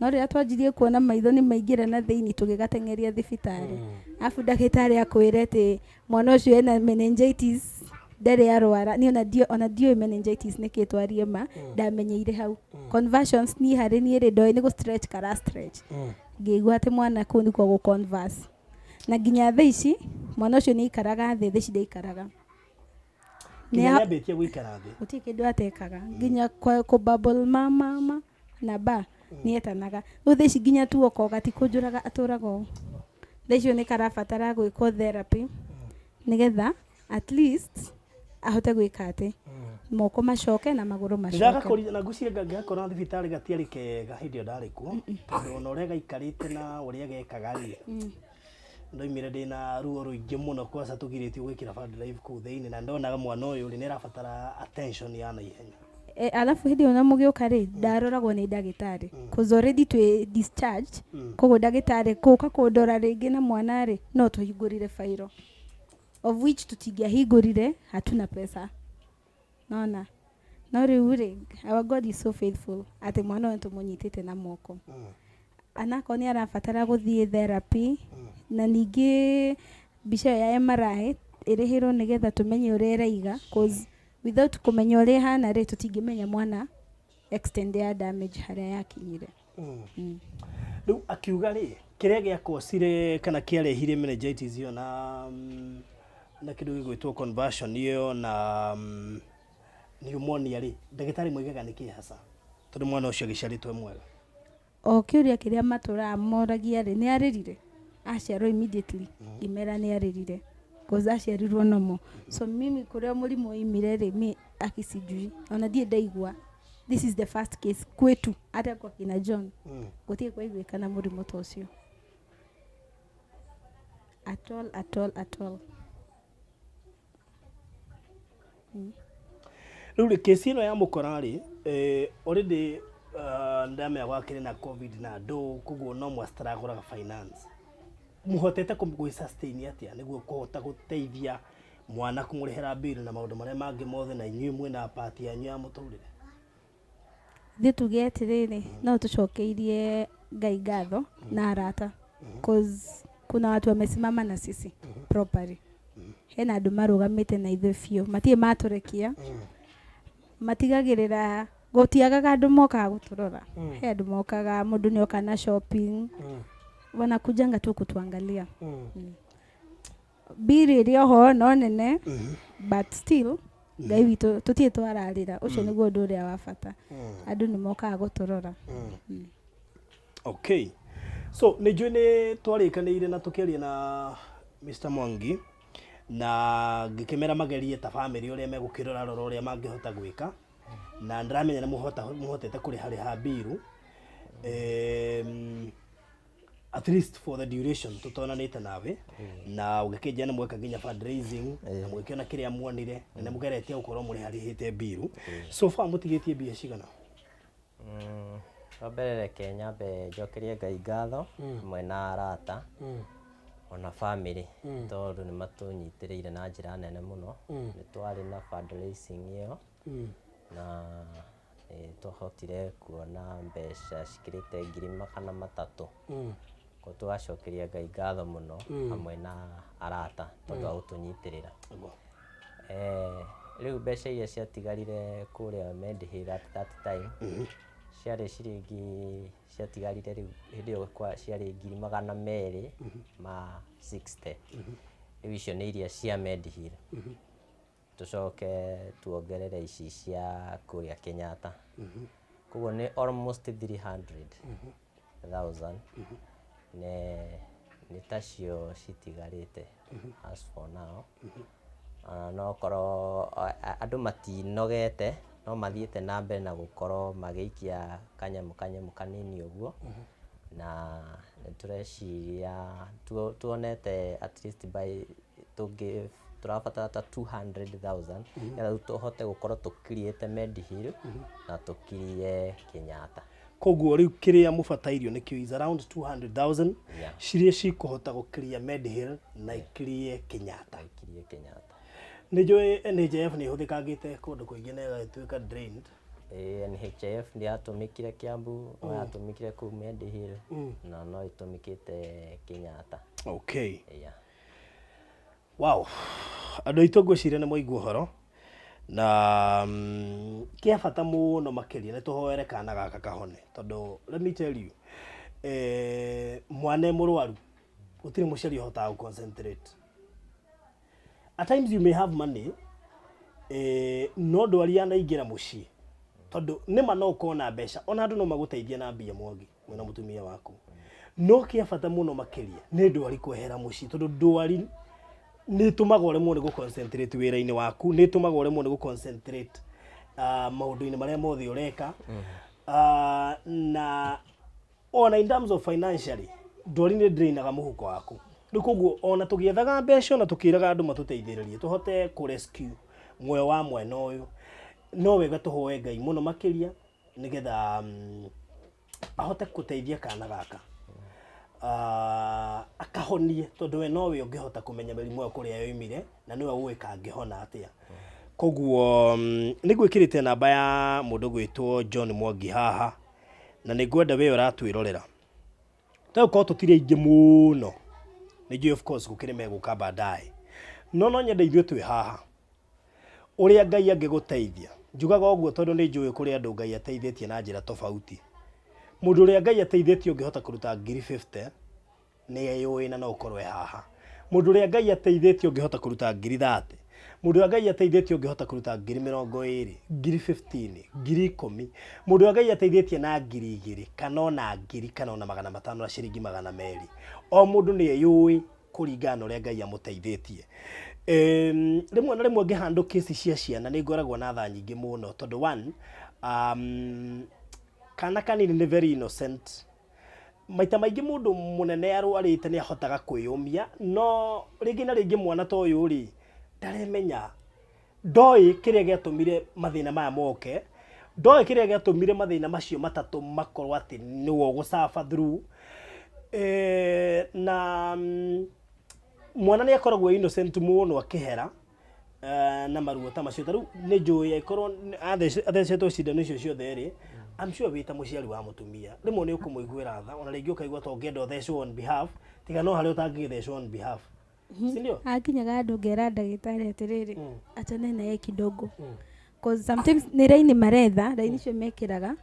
no rĩrĩa twanjirie kuona maitho nĩ maingĩra na thĩinĩ tũgĩgateng'eria thibitarĩ alafu ndagĩtarĩ akwĩre atĩ mwana ũcio ena meningitis ndarĩ arwara niĩ ona ndiũĩ meningitis nĩkĩ twarie ma ndamenyeire hau conversions niĩ harĩ niĩ rĩ ndoĩ nĩ gũ-stretch kara stretch ngĩigua atĩ mwana kũu nĩkuo gũ-converse na nginya thaa ici mwana ũcio nĩ aikaraga thĩ, thaa ici ndaikaraga nĩambĩtie gũikara thĩ gũtirĩ kĩndũ atekaga nginya kũ-bubble mama na ba nĩetanaga rĩu thaa ici nginya tuoka gatikũnjũraga atũraga ũũ thaa icio nĩ karabatara gwĩkwo therapy nĩgetha at least ahote gwĩka atĩ moko macoke na magũrũ macoke ndagakorire na ngucie ngakora thibitarĩ gatiarĩ kega hĩndĩ ĩyo ndarĩ kuo tondũ ona ũrĩa gaikarĩte na ũrĩa gekaga rĩ ndoimire ndĩna ruo rũingĩ mũno kwanza tũgirĩtio gwĩkĩra blood drive kũu thĩinĩ na ndonaga mwana ũyũ rĩ nĩarabatara attention ya naihenya alafu hĩndĩ ĩyo na mũgĩũka rĩ ndaroragwo nĩ ndagĩtarĩ cause already twĩ discharged koguo ndagĩtarĩ kũũka kũndora rĩngĩ na mwana rĩ no tũhingũrire fairo of which tũtingĩahingũrire hatuna pesa nona no rĩu rĩ our God is so faithful atĩ mwana ũyũ tũmũnyitĩte na moko anako nĩ arabatara gũthiĩ therapy na ningĩ mbica ya MRI ĩrĩhĩrwo nĩgetha tũmenye ũrĩa ĩraiga cause without kũmenya ũrĩa hana rĩ tũtingĩmenya mwana extend ya damage harĩa yakinyire rĩu akiuga rĩ kĩrĩa gĩakosire kana kĩarehire meningitis ĩyo na kĩndũ gĩgwĩtwo conversion ĩyo na pneumonia rĩ ndagĩtarĩ moigaga nĩ kĩ hasa tondũ mwana ũcio agĩciarĩtwo mwega o kĩũria kĩrĩa matũraga moragia rĩ nĩ arĩrire aciarwo immediately imera nĩ arĩrire cause aciarirwo nomo so mimi kũrĩa mũrimũ oimire rĩ mi akisijui ona ndiĩ ndaigua this is the first case kwetu hata kwa kina John gũtirĩ kwaiguĩka na mũrimũ ta ũcio at all rĩu rĩ kesi ĩno ya mũkora rĩ already ndamenya gwakĩrĩ na covid na andũ koguo no mwastragũraga finance mũhotete gwĩ-sustain atĩa nĩguo kũhota gũteithia mwana kũmũrĩhĩra bill na maũndũ marĩa mangĩ mothe na inyuĩ mwĩna part yanyu ya mũtũrĩre ithuĩ tuge atĩrĩrĩ no tũcokeirie Ngai ngatho na arata cause kuna watu wamesimama na sisi properly hena andũ marũgamĩte na ithuĩ biũ matirĩ matũrekia matigagĩrĩra gũtiagaga andũ mokaga gũtũrora he andũ mokaga mũndũ nĩoka na shopping wanakujanga tu kutuangalia biri ĩrĩa ho no nene but still Ngai witũ tũtirĩ twararĩra ũcio nĩguo ũndũ ũrĩa wa bata andũ nĩ mokaga gũtũrora okay so nĩnjũĩ nĩ twarĩkanĩire na tũkĩaria na Mr. Mwangi na ngĩkĩmera magerie ta family ũrĩa megũkĩrora rora ũrĩa mangĩhota gwĩka na ndĩramenya nĩ mũhotete kũrĩha bill at least for the duration tũtonanĩte nawe na ũgĩkĩnjia nĩ mweka nginya fundraising na mwĩkĩona kĩrĩa muonire na nĩ mũgeretie gũkorwo mũrĩharĩhĩte bill so far mũtigĩtie mbia cigana wambere reke nyambe njokerie Ngai ngatho hamwe na arata ona family tondũ nĩ matũnyitĩrĩire na njĩra nene mũno nĩ twarĩ na fundraising ĩyo na twahotire kuona mbeca cikĩrĩte 300,000 ko tũgacokeria Ngai ngatho mũno hamwe na arata tondũ wa gũtũnyitĩrĩra rĩu mbeca iria ciatigarire kũrĩa Menengitis at that time ciarĩ ciringi ciatigarire rĩu hĩndĩ ĩyo ciarĩ 260 rĩu icio nĩ iria cia Menengitis tucoke tuongerere ici cia kũrĩa Kenyatta koguo nĩ almost 300,000 nĩ tacio citigarĩte as for now no korwo andũ matinogete no mathiĩte na mbere na gũkorwo magĩikia kanyamũ kanini ũguo na nĩtũreciria tuonete at least by tũrabatara ta 200,000 nĩgetha tũhote gũkorwo tũkiriĩte Menengitis na tũkirie Kenyatta koguo rĩu kĩrĩa mũbatairio nĩkĩo is around 200,000 ciria cikũhota gũkiria Menengitis na ikirie Kenyatta Kenyatta nĩnjũĩ NHIF nĩ ĩhũthĩkangĩte kũndũ kũingĩ na ĩgatuĩka drained NHIF ndiatumikire Kiambu, no yatumikire kuu Medihill, na no itumikite Kenyatta. Okay. Yeah. Wow. Andũ aitũ ngwĩciria nĩ mwaigua ũhoro na kĩa bata mũno makĩria nĩ tũhoere kana gaka kahone tondũ let me tell you mwana mũrwaru gũtirĩ mũciari ũhotaga concentrate. At times you may have money no ndwari anaingĩra mũciĩ tondũ nĩma no ũkorwo na mbeca ona andũ no magũteithia na mbia mwangi mwena mũtumia waku no kĩa bata mũno makĩria nĩ ndwari kwehera mũciĩ tondũ ndwari nĩ tũmaga ũremwo nĩ gũconcentrate wĩra-inĩ waku, nĩ tũmaga ũremwo nĩ gũconcentrate maũndũ-inĩ marĩa mothe ũreka na ona in terms of financially ndwari nĩ drainaga mũhuko waku. Rĩu koguo ona tũgĩethaga mbeca na tũkĩraga andũ matũteithĩrĩrie tũhote kũ-rescue muoyo wa mwana ũyũ no wega tũhoe Ngai mũno makĩria nĩgetha ahote gũteithia kana gaka akahonie tondũ we nowe ũngĩhota kũmenya mĩrimũ ĩyo kũrĩa yoimire na nĩwe ũĩ kangĩhona atĩa. Koguo nĩ gwĩkĩrĩte namba ya mũndũ gwĩtwo John Mwangi haha na nĩ ngwenda we ũratwĩrorera tũkorwo tũtirĩ aingĩ mũno nĩ njũĩ of course gũkĩrĩ megũka baadaye no nyende ithuĩ twĩ haha ũrĩa Ngai angĩgũteithia njugaga ũguo tondũ nĩ njũĩ kũrĩ andũ Ngai ateithĩtie na njĩra tofauti. Mũndũ ũrĩa Ngai ateithĩtie ũngĩhota kũruta 50 nĩ yũĩ na no ũkorwo haha. Mũndũ ũrĩa Ngai ateithĩtie ũngĩhota kũruta 30, mũndũ ũrĩa Ngai ateithĩtie ũngĩhota kũruta 20, 15, 10, mũndũ ũrĩa Ngai ateithĩtie na 2,000 kana ona 1,000 kana ona 500 na ciringi 200. O mũndũ nĩ yũĩ kũringana na ũrĩa Ngai amũteithĩtie. Rĩmwe na rĩmwe ngĩhandle kesi cia ciana nĩ ngoragwo na tha nyingĩ mũno tondũ one kana kanini nĩ very innocent. Maita maingĩ mũndũ mũnene arwarĩte nĩ ahotaga kwĩyũmia no rĩngĩ na rĩngĩ mwana ta ũyũ rĩ ndaremenya ndoĩ kĩrĩa gĩatũmire mathĩna maya moke, ndoĩ kĩrĩa gĩatũmire mathĩna macio matatũ makorwo atĩ nĩwe ũgũcafa through na mwana nĩ akoragwo innocent mũno akĩhera na maruo ta macio. Tarĩu nĩ njũĩ aikorwo athecetwo cindano icio ciothe rĩ I'm sure wita mũciari wa mũtumia rĩmwe nĩ ũkũmũiguĩra tha ona rĩngĩ ũkaigua to ngenda ũthecwo on behalf tiga no harĩa ũtangĩthecwo on behalf. Si ndio? Akinyaga andũ ngera ndagĩtarĩ atĩrĩrĩ achane naye kidogo cause sometimes nĩ raini maretha raini icio mekĩraga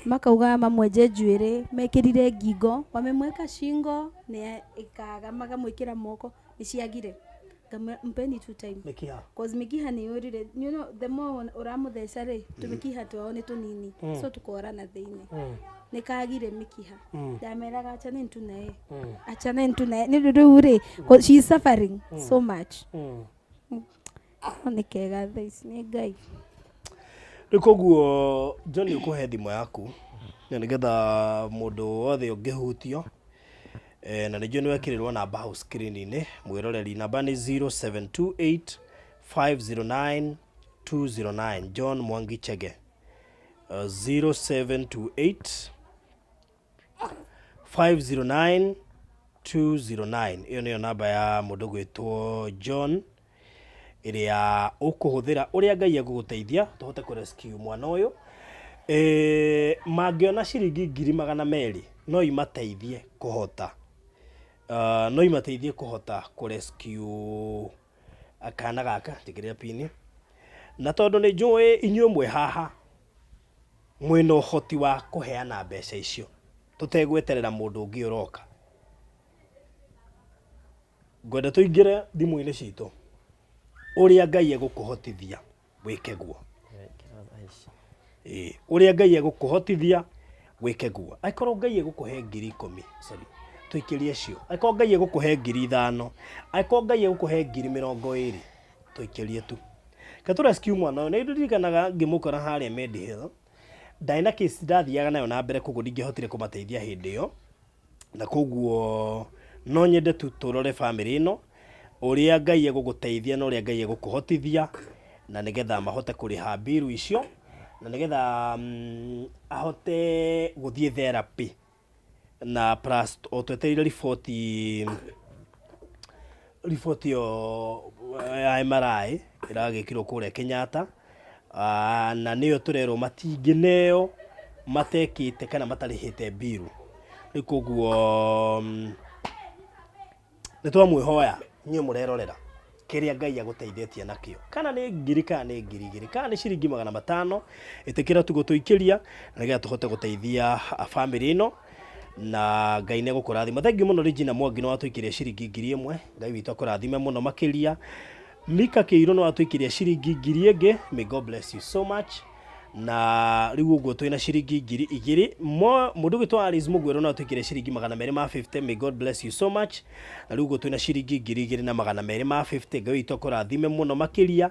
makauga mamwenje njuĩrĩ mekĩrire ngingo wamemweka shingo nĩ ikaga makamwĩkĩra moko nĩ ciagire mpeni two time cause mikiha nĩ yũrire you know the more ũramũtheca rĩ tũmikiha twao nĩ tũnini so tũkorana thĩinĩ nĩ kagire mikiha ndameraga achane ntu naye achane ntu naye nĩ rĩu rĩ she is suffering so much nĩ kega this nĩ Ngai. Rĩu koguo John ũkũhe thimũ yaku na nĩgetha mũndũ wothe ũngĩhutio na nĩjua nĩ wekĩrĩrwo namba hau screen-inĩ mwĩroreri namba nĩ 0728 509 209 John Mwangi Chege 0728 509 209 ĩyo nĩyo namba ya mũndũ gwĩtwo John ĩrĩa ũkũhũthĩra ũrĩa Ngai agũgũteithia tũhote kũ-rescue mwana ũyũ. Mangĩona ciringi 200,000 no imateithie kũhota no imateithie kũhota kũ-rescue akana gaka tikĩrĩa pini na tondũ nĩ njũĩ inyuĩ mwe haha mwĩna ũhoti wa kũheana mbeca icio tũtegweterera mũndũ ũngĩ ũroka. Ngwenda tũingĩre thimũ-inĩ citũ ũrĩa Ngai egũkũhotithia wĩke guo. Ũrĩa Ngai egũkũhotithia wĩke guo. Aikorwo Ngai egũkũhe 10,000 sorry tũikĩrie cio. Aikorwo Ngai egũkũhe 5,000 aikorwo Ngai egũkũhe 20,000 tũikĩrie tu. Katũ-rescue mwana ũyũ nĩ ndirikanaga ngĩmũkora harĩa Medihill ndaina case ndathiaga nayo na mbere koguo ndingĩhotire kũmateithia hĩndĩ ĩyo na koguo no nyende tu tũrore family ĩno ũrĩa Ngai egũgũteithia na ũrĩa Ngai egũkũhotithia na nĩgetha mahote kũrĩha bill icio na nĩgetha ahote gũthiĩ therapy na plus o twetereire riboti yo ya MRI ĩragĩkirwo kũrĩa Kenyatta na niyo turero matingĩneo matekĩte kana matarĩhĩte biru. Rĩu koguo nĩtwamwĩhoya nyuĩ mũrerorera kĩrĩa Ngai agũteithĩtie nakĩo, kana nĩ ngiri kana nĩ ngiri igĩrĩ kana nĩ ciringi 500, ĩtĩkĩra tu gũtũikĩria nĩgetha tũhote gũteithia family ĩno na Ngai nĩegũkũrathima. Thengiũ mũno Regina Mwangi nĩ watũikĩria ciringi 1000, Ngai witũ akũrathime mũno makĩria. Mika Kĩirũ nĩ watũikĩria ciringi 1000, may God bless you so much. Na rĩu ũguo twĩna ciringi 2000, mũndũ gwĩtwo Alice Mũgwero nĩ watũikĩria ciringi 250, may God bless you so much. Na rĩu ũguo twĩna ciringi 2250, Ngai witũ akũrathime mũno makĩria.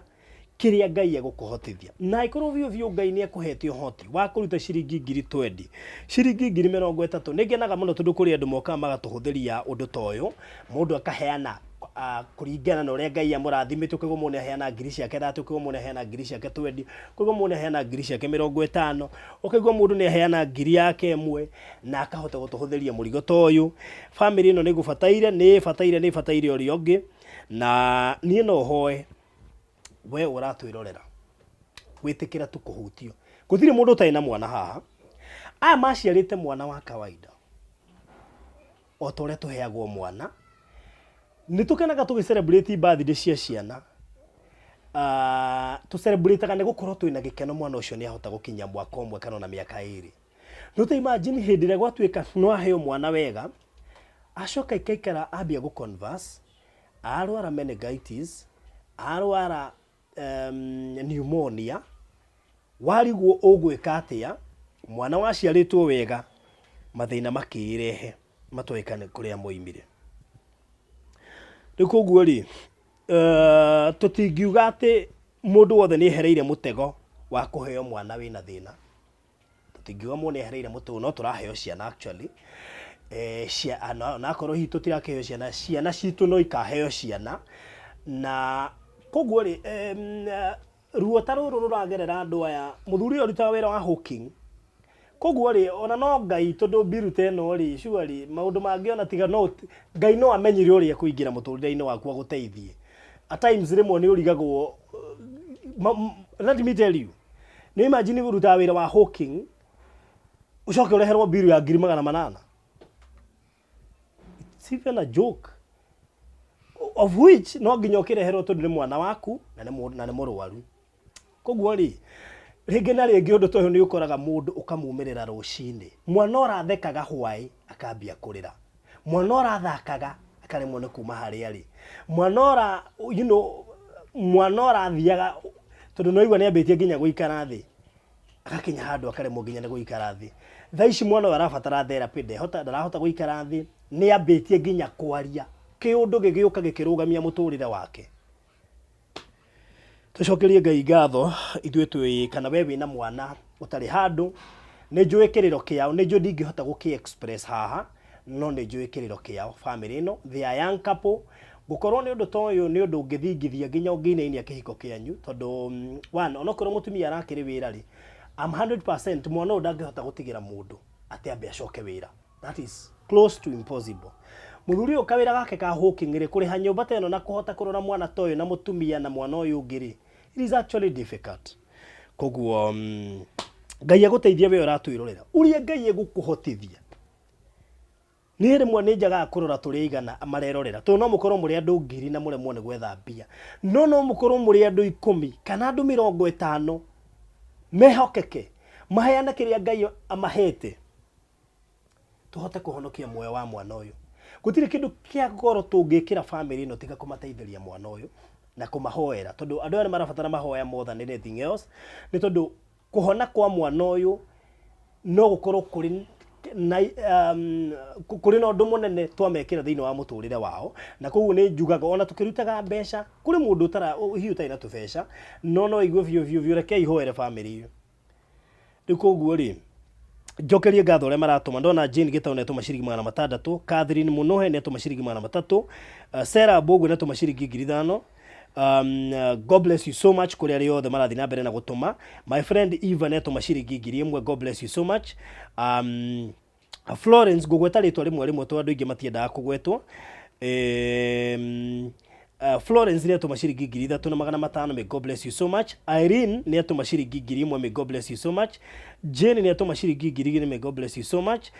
Kĩrĩa Ngai egũkũhotithia na ikorwo biũ Ngai nĩ ekũhete ũhoti wa kũruta ciringi 20,000, ciringi 30,000. Nĩngenaga mũno tondũ kũrĩ andũ mokaga magatũhũthĩria ũndũ ta ũyũ, mũndũ akaheana kũringana na ũrĩa Ngai amũrathimĩte. Kũigua mũndũ aheana ngiri ciake 30, kũigua mũndũ aheana ngiri ciake 20, kũigua mũndũ aheana ngiri ciake 50, ũkaigua mũndũ nĩ aheana ngiri yake 1 na akahota gũtũhũthĩria mũrigo ta ũyũ. Family ĩno nĩ gũbataire, nĩ bataire ũrĩa ũngĩ, na niĩ no hoe we ũratwĩrorera gwĩtĩkĩra tu kũhutio. Gũtirĩ mũndũ ũtarĩ na mwana haha. Aya maciarĩte mwana wa kawaida o ta ũrĩa tũheagwo mwana. Nĩ tũkenaga tũgĩ-celebrate birthday cia ciana. Tũ-celebrate-aga nĩ gũkorwo twĩna gĩkeno mwana ũcio nĩ ahota gũkinyia mwaka ũmwe kana na mĩaka 2. No ta imagine hĩndĩ ĩrĩa gwatuĩka no aheo mwana wega, acoka ikaikara ambia gũ-converse, arwara meningitis, arwara pneumonia, warigwo ũgwĩka atĩa, mwana waciarĩtwo wega, mathĩna makĩrehe matoĩkane kũrĩa moimire. Rĩu koguo rĩ, tũtingiuga atĩ mũndũ wothe nĩ ehereire mũtego wa kũheo mwana wĩna thĩna. Tũtingiuga mũndũ nĩ ehereire mũtego, no tũraheo ciana actually. Na akorwo hihi tũtirakĩheo ciana, ciana citũ no ikaheo ciana. Na koguo rĩ, ruo ta rũrũ rũragerera andũ aya, mũthuri ũyũ arutaga wĩra wa hawking. Koguo rĩ, ona no Ngai tondũ biru ta ĩno rĩ, surely maũndũ mangĩ ona tiga no Ngai no amenyire ũrĩa kũingĩra mũtũrĩre-inĩ waku agũteithie. At times rĩmwe nĩ ũrigagwo. Let me tell you, nĩ imagine ũrutaga wĩra wa hawking, ucoke ũreherwo biru ya 800,000. It's even a joke. Of which no nginya ũkĩreherwo tondũ nĩ mwana waku na nĩ mũrwaru. Koguo rĩ, rĩngĩ na rĩngĩ ũndũ ta ũyũ nĩ ũkoraga mũndũ ũkamumĩrĩra rũcinĩ. Mwana ũrathekaga hwaĩ akambia kũrĩra. Mwana ũrathakaga akaremwo nĩ kuma harĩa arĩ. Mwana mwana ũrathiaga tondũ no igua nĩ ambĩtie nginya gũikara thĩ. Agakinya handũ akaremwo nginya nĩ gũikara thĩ. Thaa ici mwana ũyũ arabatara therapy, ndarahota gũikara thĩ, nĩ ambĩtie nginya kwaria. Kĩũndũ gĩgĩũka gĩkĩrũgamia mũtũrĩre wake. Tũcokerie Ngai ngatho ithuĩ twĩ kana we wĩna mwana ũtarĩ handũ. Nĩ njũĩ kĩrĩro kĩao, nĩ njũĩ ndingĩhota gũkĩ-express haha, no nĩ njũĩ kĩrĩro kĩao family ĩno, they are young couple. Gũkorwo nĩ ũndũ ta ũyũ nĩ ũndũ ũngĩthingithia nginya ũngĩinainia kĩhiko kĩanyu, tondũ onokorwo mũtumia arakĩrĩ wĩra rĩ, I'm 100% mwana ũyũ ndangĩhota gũtigĩra mũndũ atĩ ambe acoke wĩra. That is close to impossible. Mũthuri ũyũ kawĩra gake ka hawking rĩ, kũrĩha nyũmba ta ĩno na kũhota kũrora mwana ta ũyũ na mũtumia na mwana ũyũ ũngĩ rĩ, it is actually difficult. Koguo Ngai agũteithia we ũratwĩrorera. Ũrĩa Ngai egũkũhotithia. Nĩ rĩmwe nĩ njaga kũrora tũrĩa igana marerorera. Tondũ no mũkorwo mũrĩ andũ 1000 na mũremwo nĩ gwetha mbia. No mũkorwo mũrĩ andũ 10 kana andũ 50 mehokeke. Maheana kĩrĩa Ngai amahete. Tũhote kũhonokia muoyo wa mwana ũyũ. Gũtirĩ kĩndũ kĩa goro tũngĩkĩra family ĩno tiga kũmateithĩria mwana ũyũ na kũmahoera, tondũ andũ arĩa marabatara mahoya more than anything else, nĩ tondũ kũhona kwa mwana ũyũ no gũkorwo kũrĩ na ũndũ mũnene twamekĩra thĩinĩ wa mũtũrĩre wao. Na koguo nĩ njugaga ona tũkĩrutaga mbeca kũrĩ mũndũ hihi ũtarĩ na tũbeca, no igue biũ reke ihoere family ĩyo. Rĩu koguo rĩ, njokerie ngatho ũrĩa maratũma. Ndona Jane Gĩtaũ netũma ciringi 600, Catherine Mũnohe netũma ciringi 300, Sarah Mbũgũ netũma ciringi 5000. God bless you so much kũrĩ arĩa othe marathiĩ na mbere na gũtũma. My friend Eva netũma ciringi 1000, God bless you so much. Florence ngũgweta rĩtwa rĩmwe tondũ andũ aingĩ matiendaga kũgwetwo. Florence ni atuma ciringi 3,500. May God bless you so much. Irene ni atuma ciringi 1,000. May God bless you so much. Jane ni atuma ciringi 2,000. May God bless you so much.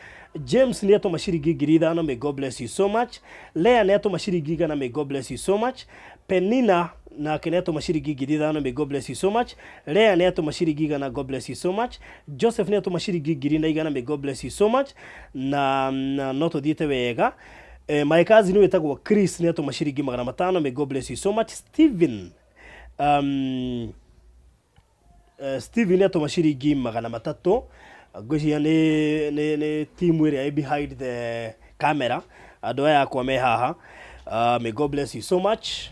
James ni atuma ciringi 5,000. May God bless you so much. Lea ni atuma ciringi 100. May God bless you so much. Penina na kene atuma ciringi 5,000. May God bless you so much. Lea ni atuma ciringi 100. God bless you so much. Joseph ni atuma ciringi 1,100. May God bless you so much. Na no tuthiete wega. My cousin wetagwo Chris ni atuma ciringi 500. May God bless you so much. Steven Steven ni atuma ciringi 300. Ngwĩciria nĩ team ĩrĩa behind the camera. Andũ aya akwa me haha. May God bless you so much.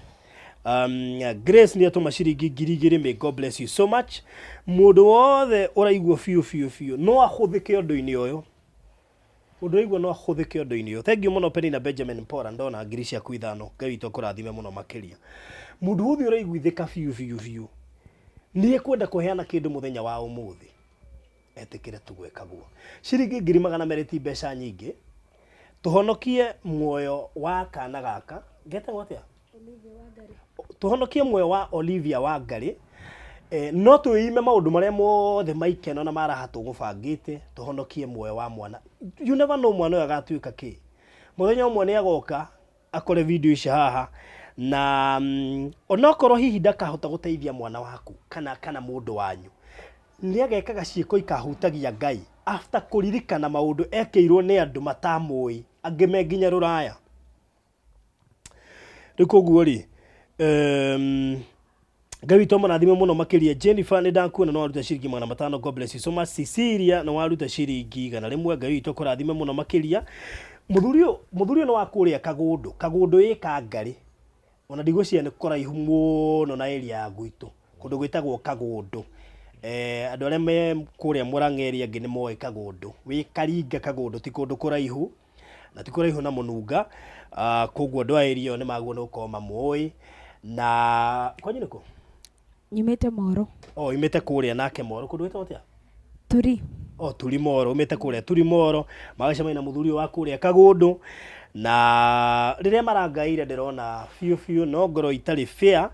Grace ni atuma ciringi 2,000. May God bless you so much. Mũndũ wothe ũraigua fiu no ahũthĩke ũndũ-inĩ ũyũ. Mũndũ ũraigua no ahũthĩke ũndũ-inĩ ũyũ. Thank you mũno Penny na Benjamin Pora, ndona ngiri ciaku 5. Ngai witũ kũrathime mũno makĩria. Mũndũ wothe ũraiguithĩka fiu nĩ ekwenda kũheana kĩndũ mũthenya wa ũmũthĩ. Etĩkĩre tũgwĩkagwo. Ciringi 200 ti mbeca nyingĩ. Tũhonokie muoyo wa kana gaka. Getagwo atĩa? Tũhonokie muoyo wa Olivia Wangari. No twĩime maũndũ marĩa mothe maikeno na maraha tũgũbangĩte. Tũhonokie muoyo wa mwana. You never know mwana ũyũ agatuĩka kĩ. Mũthenya ũmwe nĩ agoka akore video ici haha na onokorwo hihi ndakahota gũteithia mwana waku kana mũndũ wanyu. Nĩ agekaga ciĩko ikahutagia Ngai after kũririkana maũndũ ekĩirwo nĩ andũ matamũĩ angĩ me nginya rũraya. Rĩu koguo rĩ Ngai witũ mũrathime mũno makĩria. Jennifer nĩ ndakuona no waruta ciringi 500. God bless you so much. Cecilia no waruta ciringi 100. Ngai witũ kũrathime mũno makĩria. Mũthuri ũyũ no wakũrĩa Kagũndũ ĩ Kangarĩ. Ona ndigwĩciria nĩ kũraihu mũno na area ya gwitũ. Kũndũ gwĩtagwo Kagũndũ. Andũ arĩa me kũrĩa Mũrang'a area angĩ nĩ moĩ Kagũndũ. Wĩ Karinga Kagũndũ ti kũndũ kũraihu na ti kũraihu na Mũnunga. Koguo andũ a area ĩyo nĩ magwo nĩ gũkorwo mamũĩ. Na kwanyu nĩkũ? Nyumĩte Moro. Imĩte kũrĩa nake Moro. Kũndũ gwĩtagwo atĩa? Turi. Turi Moro. Umĩte kũrĩa Turi Moro. Magacemania na mũthuri wa kũrĩa Kagũndũ. Na rĩrĩa marangaire ndĩrona fiu no ngoro itarĩ fair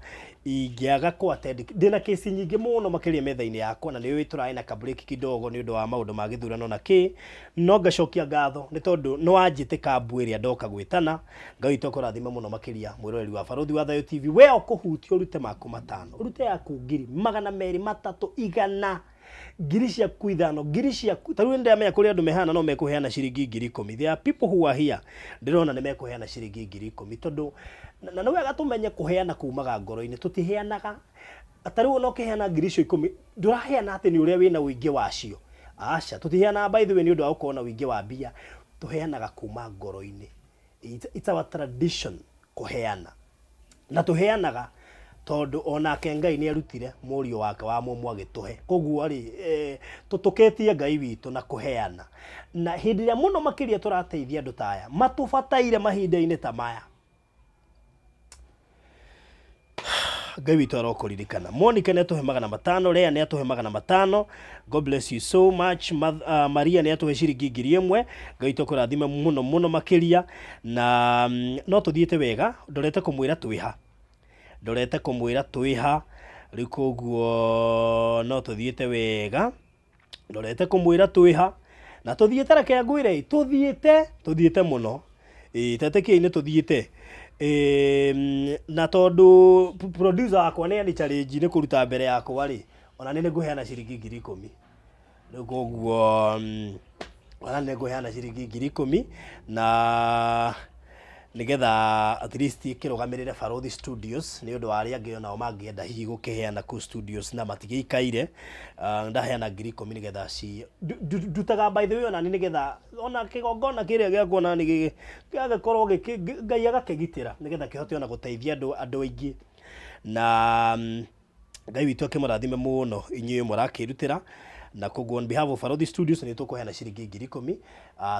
ingĩaga kũ attend. Ndĩna kesi nyingĩ mũno makĩria metha-inĩ yakwa na nĩũĩ tũraĩ na kabreak kidogo nĩ ũndũ wa maũndũ ma gĩthurano na kĩ. No ngacokia ngatho nĩ tondũ no wanjĩtĩka mbu ĩrĩa ndoka gwĩtana. Ngai witũ kũrathime mũno makĩria mwĩroreri wa Barũthi wa Thayũ TV. We ũkũhutia ũrute maku 5. Ũrute yaku 200, 300, 100. Ngiri ciaku 5, ngiri ciaku. Tarĩu ndĩramenya kũrĩa andũ mehana no mekũheana ciringi 10,000. There are people who are here ndĩrona nĩ mekũheana ciringi 10,000 tondũ na nĩ wega tũmenye kũheana kuumaga ngoro-inĩ. Tũtiheanaga tarĩu no kĩheana ngiri icio 10 ndũraheana atĩ nĩ ũrĩa wĩna ũingĩ wacio. Aca tũtiheana by the way nĩ ũndũ wa gũkorwo na ũingĩ wa mbia. Tũheanaga kuuma ngoro-inĩ. It's our tradition kũheana. Na tũheanaga tondũ onake Ngai nĩ arutire mũriũ wake wa mũmwe agĩtũhe. Koguo rĩ tũtũketie Ngai witũ na kũheana. Na hĩndĩ ĩrĩa mũno makĩria tũrateithia andũ ta aya matũbataire mahinda-inĩ ta maya. Ngai witũ arokũririkana. Monica nĩ atũhe 500. Lea nĩ atũhe 500. God bless you so much. Maria nĩ atũhe ciringi 1,000. Ngai witũ kũrathime mũno makĩria. Na no tũthiĩte wega. Ndorete kũmwĩra twĩha. Rĩu koguo no tũthiĩte wega. Ndorete kũmwĩra twĩha. Na tũthiĩte reke ngwĩre tũthiĩte mũno. Tetĩkĩi nĩ tũthiĩte. Na tondũ producer wakwa nĩ ani challenge nĩ kũruta mbere yakwa rĩ ona nĩ ngũheana ciringi 10,000. Rĩu koguo ona nĩ ngũheana ciringi 10,000 na nigetha at least kĩrũgamĩrĩre Barũthi Studios nĩ ũndũ wa arĩa angĩ onao mangĩenda hihi gũkĩheana ku studios na matigĩikaire. Ndaheana 10,000 nigetha ndutaga by the way ona nigetha ona kĩgongona kĩrĩa gĩakwa ona nĩ gĩgakorwo Ngai agakĩgitĩra nigetha kĩhote ona gũteithia andũ aingĩ. Na Ngai witũ akĩmũrathime mũno inyuĩ mũrakĩrutĩra. Na koguo on behalf of Barũthi Studios nĩ tũkũheana ciringi 10,000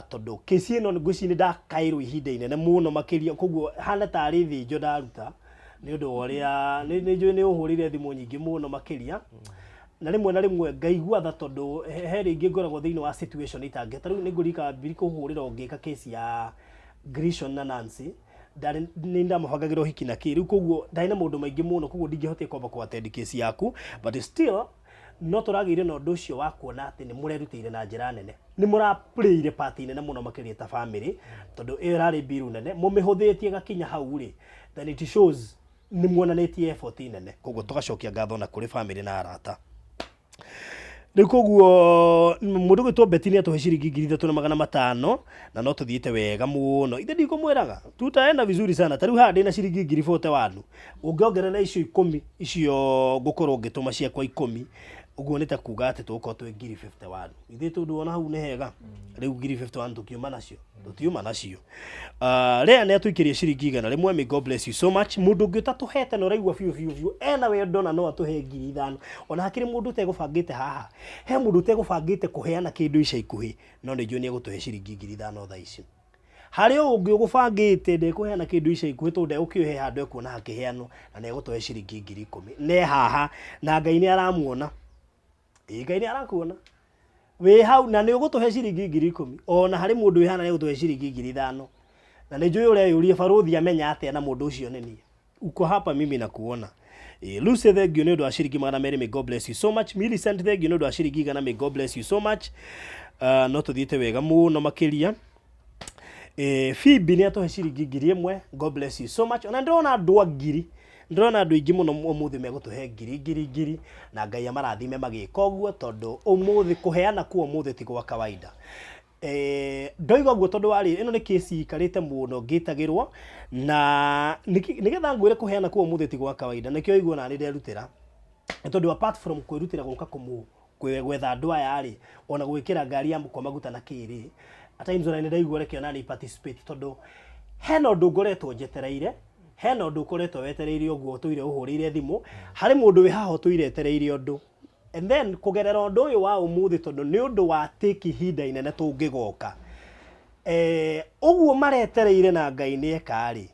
tondũ kesi ĩno ngwĩciria nĩ ndakairwo ihinda inene mũno makĩria. Koguo hana tarĩ thĩnjo ndaruta nĩ ũndũ wa ũrĩa nĩ ũhũrire thimũ nyingĩ mũno makĩria. Na rĩmwe na rĩmwe ngaigua tha tondũ he rĩngĩ ngoragwo thĩinĩ wa situation itangĩ. Tarĩu nĩ ngũrika mbiri kũhũrĩra ngĩka kesi ya Grishon na Nancy ndari ni ndamabangagĩra hiki na kĩ rĩu koguo ndari na maũndũ maingĩ mũno koguo ndingĩhotire kwamba ku attend case yaku but still no tũragĩire na ũndũ ũcio wa kuona atĩ nĩ mũrerutĩire na njĩra nene nĩ mũraplayire part nene mũno makĩria ta family tondũ ĩyo ĩrarĩ bill nene mũmĩhũthĩtie gakinya hau rĩ then it shows nĩ muonanĩtie effort nene koguo tũgacokia ngatho na kũrĩ family na arata rĩu koguo mũndũ gwĩtwo Beti nĩ atũhe ciringi 3,500 na no tũthiĩte wega mũno ithe ndikũmwĩraga tutaenda vizuri sana ta rĩu haha ndĩna ciringi 41 ũngĩongerera icio 10 icio ngũkorwo ngĩtũma ciakwa 10 uguo nĩ ta kuga atĩ tũgũkorwo twĩ 51 ithe tondũ ona hau nĩ hega rĩu 51 tũkiuma nacio tũtiuma nacio rĩa nĩ atũikĩrie ciringi 100 may God bless you so much mũndũ ũngĩ ũtatũhete na ũraigua biũ ena wendo na no atũhe 5,000 ona hakĩrĩ mũndũ ũtegũbangĩte haha he mũndũ ũtegũbangĩte kũheana kĩndũ ica ikuhĩ no nĩ njũĩ nĩ egũtũhe ciringi 5,000 thaa ici harĩ ũngĩ ũgũbangĩte ndekũheana kĩndũ ica ikuhĩ tondũ ndegũkĩohe handũ ekuona hakĩheanwo na nĩ egũtũhe ciringi 10,000 ne haha na Ngai nĩ aramuona Ngai nĩ arakuona we hau na nĩ ũgũtũhe ciringi 10,000 ona harĩ mũndũ wĩhana nĩ ũgũtũhe ciringi 5,000 na nĩ njũĩ ũrĩa yũria barũthi amenya atĩa na mũndũ ũcio nĩ niĩ uko hapa mimi na kuona Lucy thank you nĩ ũndũ wa ciringi 200 may God bless you so much Millicent thank you nĩ ũndũ wa ciringi 100 may God bless you so much no tũthiĩte wega mũno makĩria Phoebe nĩ atũhe ciringi 1,000 God bless you so much ona ndĩrona andũ angiri ndĩrona andũ aingĩ mũno ũmũthĩ megũtũhe ngiri na Ngai amarathime magĩka ũguo tondũ ũmũthĩ kũheana kuo ũmũthĩ ti gwa kawaida ndoiga ũguo tondũ warĩ ĩno nĩ kesi ikarĩte mũno ngĩtagĩrwo na nĩgetha ngwĩre kũheana kuo ũmũthĩ ti gwa kawaida nĩkĩo igua na nĩ nderutĩra tondũ apart from kwĩrutĩra gũka gwetha andũ aya rĩ ona gwĩkĩra ngari ya kwa maguta na kĩrĩ at times ona nĩ ndaigua reke ona nĩ participate tondũ hena ũndũ ngoretwo njetereire hena ũndũ ũkoretwo wetereire ũguo tũire ũhũrĩire thimũ harĩ mũndũ wĩ haha tũire etereire ũndũ and then kũgerera ũndũ ũyũ wa ũmũthĩ tondũ nĩ ũndũ wa take ihinda inene tũngĩgoka ũguo maretereire na Ngai nĩ eka rĩ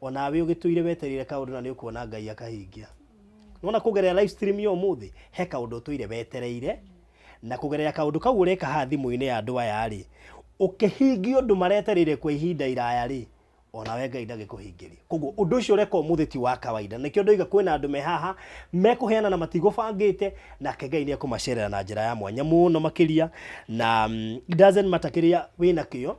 onawe ũgĩtũire wetereire kaũndũ na nĩ ũkuona Ngai akahingia nona kũgerera live stream yo ũmũthĩ he kaũndũ tũire wetereire na kũgerera kaũndũ kau ũreka ha thimũ-inĩ ya andũ aya rĩ ũkĩhingia ũndũ maretereire kwa ihinda iraya rĩ onawe Ngai ndagĩkũhingĩria koguo ũndũ ũcio ũreka ũmũthĩ ti wa kawaida nĩkĩo ndoiga kwĩna andũ me haha mekũheana na matigũbangĩte nake Ngai nĩ ekũmacerera na njĩra ya mwanya mũno makĩria na it doesn't matter kĩrĩa wĩna kĩo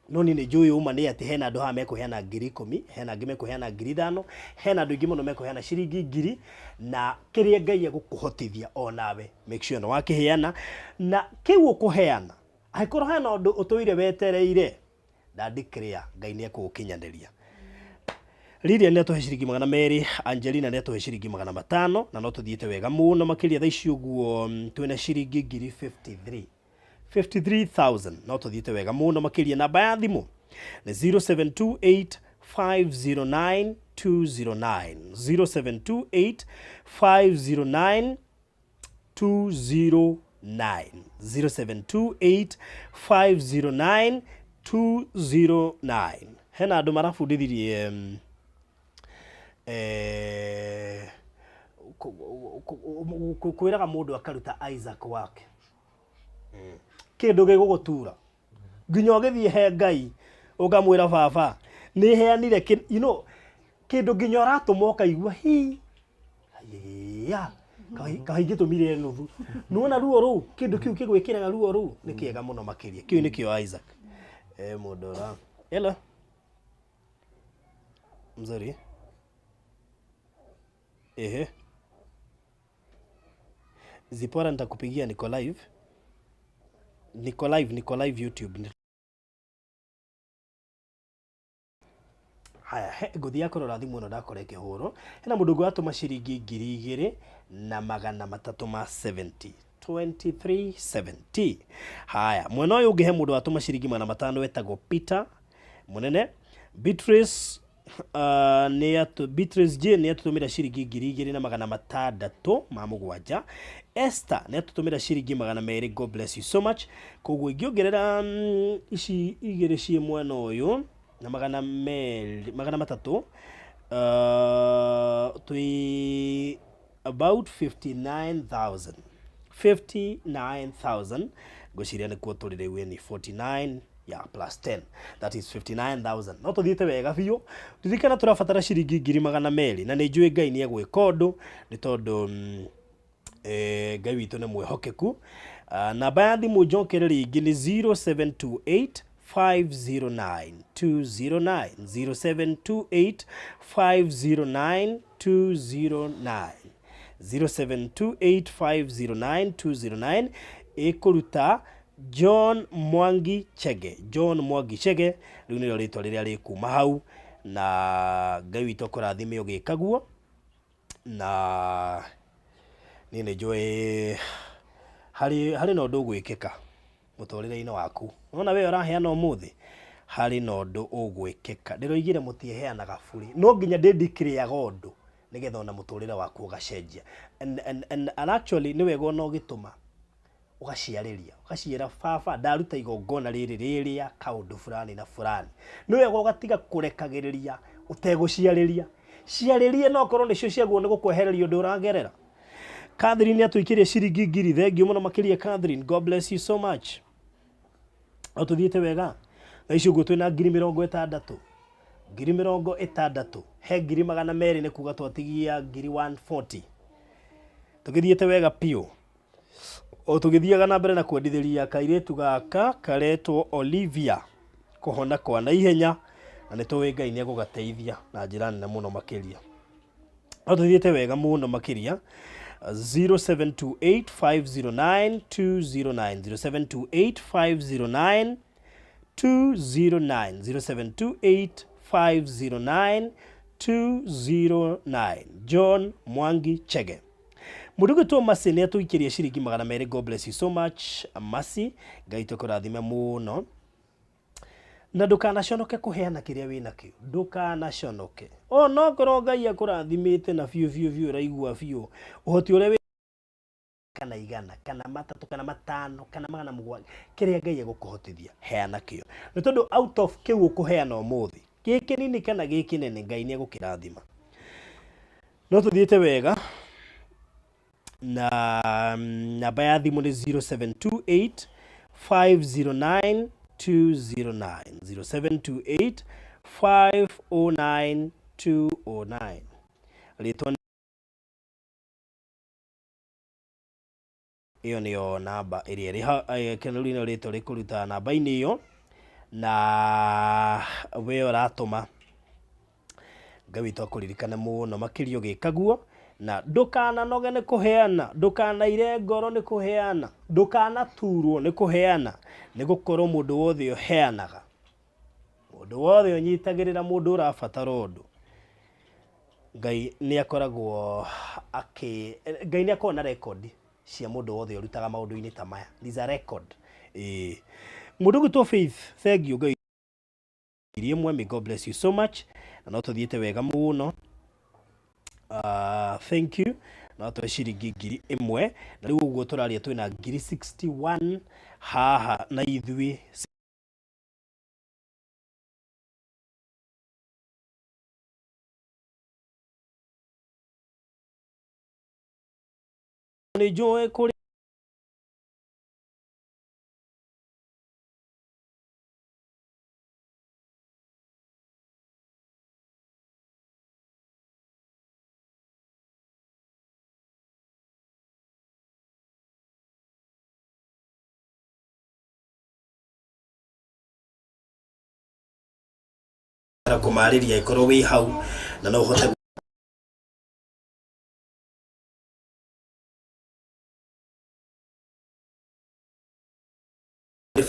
no nĩ njũĩ uma nĩ atĩ hena andũ haha mekũheana 10,000 hena angĩ mekũheana 5,000 hena andũ aingĩ mũno mekũheana ciringi 1,000 na kĩrĩa Ngai egũkũhotithia onawe make sure nĩ wakĩheana na kĩu ũkũheana angĩkorwo hena ũndũ ũtũire wetereire ndandĩkĩrĩa Ngai nĩ ekũgũkinyanĩria Lydia nĩ atũhe ciringi 200 Angelina nĩ atũhe ciringi 500 na no tũthiĩte wega mũno makĩria thaa ici ũguo twĩna ciringi 53,000 no tũthiĩte wega mũno makĩria namba ya thimũ nĩ 0728 509 209 0728 509 0728 509 209 hena andũ marabundithirie kwĩraga mũndũ akaruta Isaac wake kĩndũ gĩgũgũtura nginya ũgĩthiĩ he Ngai ũkamwĩra baba nĩ heanire kĩndũ nginya ũratũma ũkaigua kaĩ gĩtũmire nuthu nũona ruo rũu kĩndũ kĩu kĩgwĩkĩraga ruo rũu nĩ kĩega mũno makĩria kĩu nĩkĩo Isaac mũndũ ra hello mzuri Zipora nitakupigia niko live YouTube haya ngũthiĩ akũrora thimũ ĩno ndakora ĩkĩhũrwo hena mũndũ ũngĩ watũma ciringi 2,770 2370 haya mwena ũyũ ũngĩ he mũndũ watũma ciringi 500 wetagwo Peter Munene Beatrice Beatrice J nĩ atũtũmĩra ciringi 2,607 Esther nĩ atũtũmĩra ciringi 200 God bless you so much koguo ingĩongerera ici igĩrĩ ciĩ mwena ũyũ na 300 twĩ about 59,000 ngwĩciria nĩkuo tũrĩ rĩu ni 49 yeah, plus 10, that is 59,000. No tuthiite wega biũ, ririkana tũrabatara ciringi 200,000 na nĩ njũĩ Ngai nĩ egwĩka ũndũ nĩ tondũ Ngai witũ nĩ mwĩhokeku. Namba ya thimũ njokere rĩngĩ nĩ 0728 509 209 0728 509 209 0728 509 209 ĩkũruta John Mwangi Chege. John Mwangi Chege rĩu nĩrĩo rĩtwa rĩrĩa rĩkuma hau, na Ngai witũ akũrathime ũgĩkaguo, na niĩ nĩ njũĩ harĩ na ũndũ ũgwĩkĩka mũtũrĩre-inĩ waku. Nona we ũraheana ũmũthĩ, harĩ na ũndũ ũgwĩkĩka. Ndĩroigire mũtiheanaga buri, no nginya ndĩndikĩrĩaga ũndũ nĩgetha ona mũtũrĩre waku ũgacenjia. And actually nĩ wega ona ũgĩtũma ũgaciarĩria, ũgaciĩra baba ndaruta igongona rĩrĩa kaũndũ fulani na fulani. Nĩ wega ũgatiga kũrekagĩrĩria ũtegũciarĩria. Ciarĩrie no korwo nĩcio ciaguo nĩ gũkwehereria ũndũ ũragerera. Catherine atũikirie ciringi 1,000. Thengiũ mũno makĩria Catherine, God bless you so much. Tũthiĩte wega. Na icio ũguo twĩna 60,000. 60,000 he 200,000 nĩ kuga twatigia 140,000. Tũgĩthiĩte wega piũ. O tũgĩthiaga na mbere na kwendithĩria kairĩtu gaka karetwo Olivia kũhona kwa na ihenya, na nĩ tũĩ Ngai nĩ egũgateithia na njĩra nene mũno makĩria. O tũthiĩte wega mũno makĩria. 0728 509 209 0728 509 209 0728 509 209 John Mwangi Chege. Mũndũ Masi nĩ atũikirie ciringi 200. God bless you so much Masi, Ngai tũkũrathime mũno, na ndũkanaconoke kũheana kĩrĩa wĩna kĩo, ndũkanaconoke. O no korwo Ngai akũrathimĩte na biũ ũraigua biũ, ũhoti ũrĩa kana 100 kana 3 kana 5 kana 700 kĩrĩa Ngai egũkũhotithia heana kĩo, nĩ tondũ out of kĩu ũkũheana ũmũthĩ, gĩkĩ nini kana gĩkĩ nene, Ngai nĩ egũkĩrathima. No tũthiĩte wega, na namba ya thimũ nĩ 0728 509 209 0728 509 209. Rĩtwa ĩyo nĩyo namba ĩrĩa ĩrĩ kenelino rĩtwa rĩkũruta namba-inĩ ĩyo, na we ũratũma Ngai witũ akũririkane mũno makĩria ũgĩkaguo, na ndũkananoge nĩ kũheana, ndũkanaire ngoro nĩ kũheana, ndũkanaturwo nĩ kũheana, nĩ gũkorwo mũndũ wothe ũheanaga, mũndũ wothe ũnyitagĩrĩra mũndũ ũrabatara ũndũ, Ngai nĩ akoragwo Ngai nĩ akoragwo na record cia mũndũ wothe ũrutaga maũndũ-inĩ ta maya. These are record. Mũndũ gwĩtwo Faith, thank you Ngai ĩmwe, may God bless you so much, na no tũthiĩte wega mũno. Thank you. Na twa ciringi 1,000, na rĩu ũguo tũraria twĩna 61 haha na ithuĩ nĩ njũĩ kũrĩ kũmarĩria ikorwo wĩ hau na no ũhote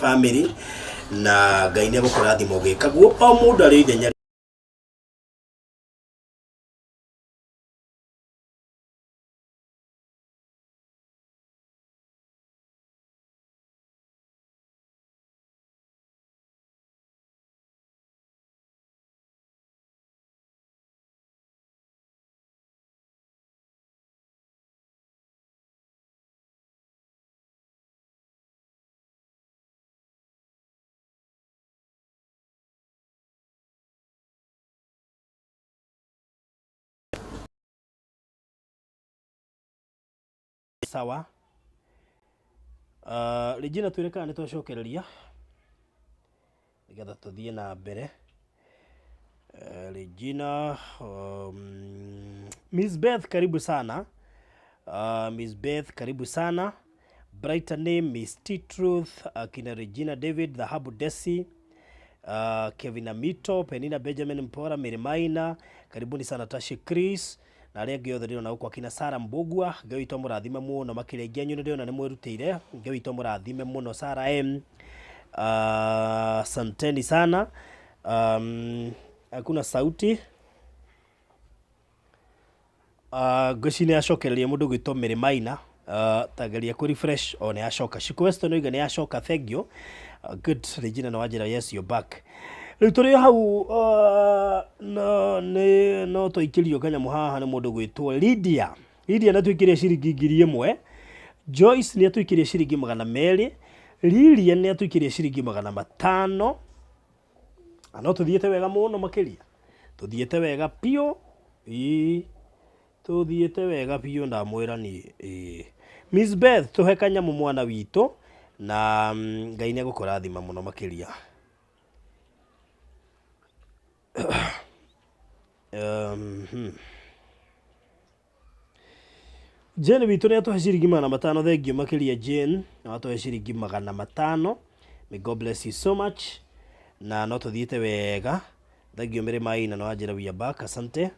family, na Ngai nĩ egũkũrathima ũgĩkaguo, o mũndũ arĩ ithenya sawa. Regina twĩre kana nĩ twacokereria. nigetha tuthie na mbere. Regina, Miss Beth karibu sana. Miss Beth karibu sana. Brighter name Miss T Truth, kina Regina David, Dhahabu Desi, Kevin Amito, Penina Benjamin Mpora, Mirimaina, karibuni sana Tashi Chris, na arĩa angĩ othe ndĩrona gũkũ akina Sara Mbugua, Ngai witũ mũrathime mũno makĩria aingĩ anyu ndĩrona nĩ mwĩrutĩire, Ngai witũ mũrathime mũno Sara M. Santeni sana. Hakuna sauti. Goshi nĩ acokereria mũndũ gwĩtwo Mirimaina, tageria ku refresh o nĩ acoka. Shikweston oiga nĩ acoka, thank you. Good, Regina na wajira, yes you're back. Rĩu tũrĩ hau no tũikĩrio kanyamu haha nĩ mũndũ gwĩtwo Lydia. Lydia nĩ twĩkĩrie ciringi 1000. Joyce nĩ twĩkĩrie ciringi 200. Lilian nĩ twĩkĩrie ciringi 500. No tuthiĩte wega mũno makĩria. Tuthiĩte wega piũ. Tuthiĩte wega piũ ndamwĩra ni. Miss Beth tuhe kanyamu mwana witũ na Ngai nĩ agũkũrathima mũno makĩria. Jane witũ nĩ atuhe ciringi 500, thengiũ makĩria Jane, na atuhe ciringi 500. May God bless you so much. Na no tuthiĩte wega. Thengiũ Mirimaina na wajira we are back, asante.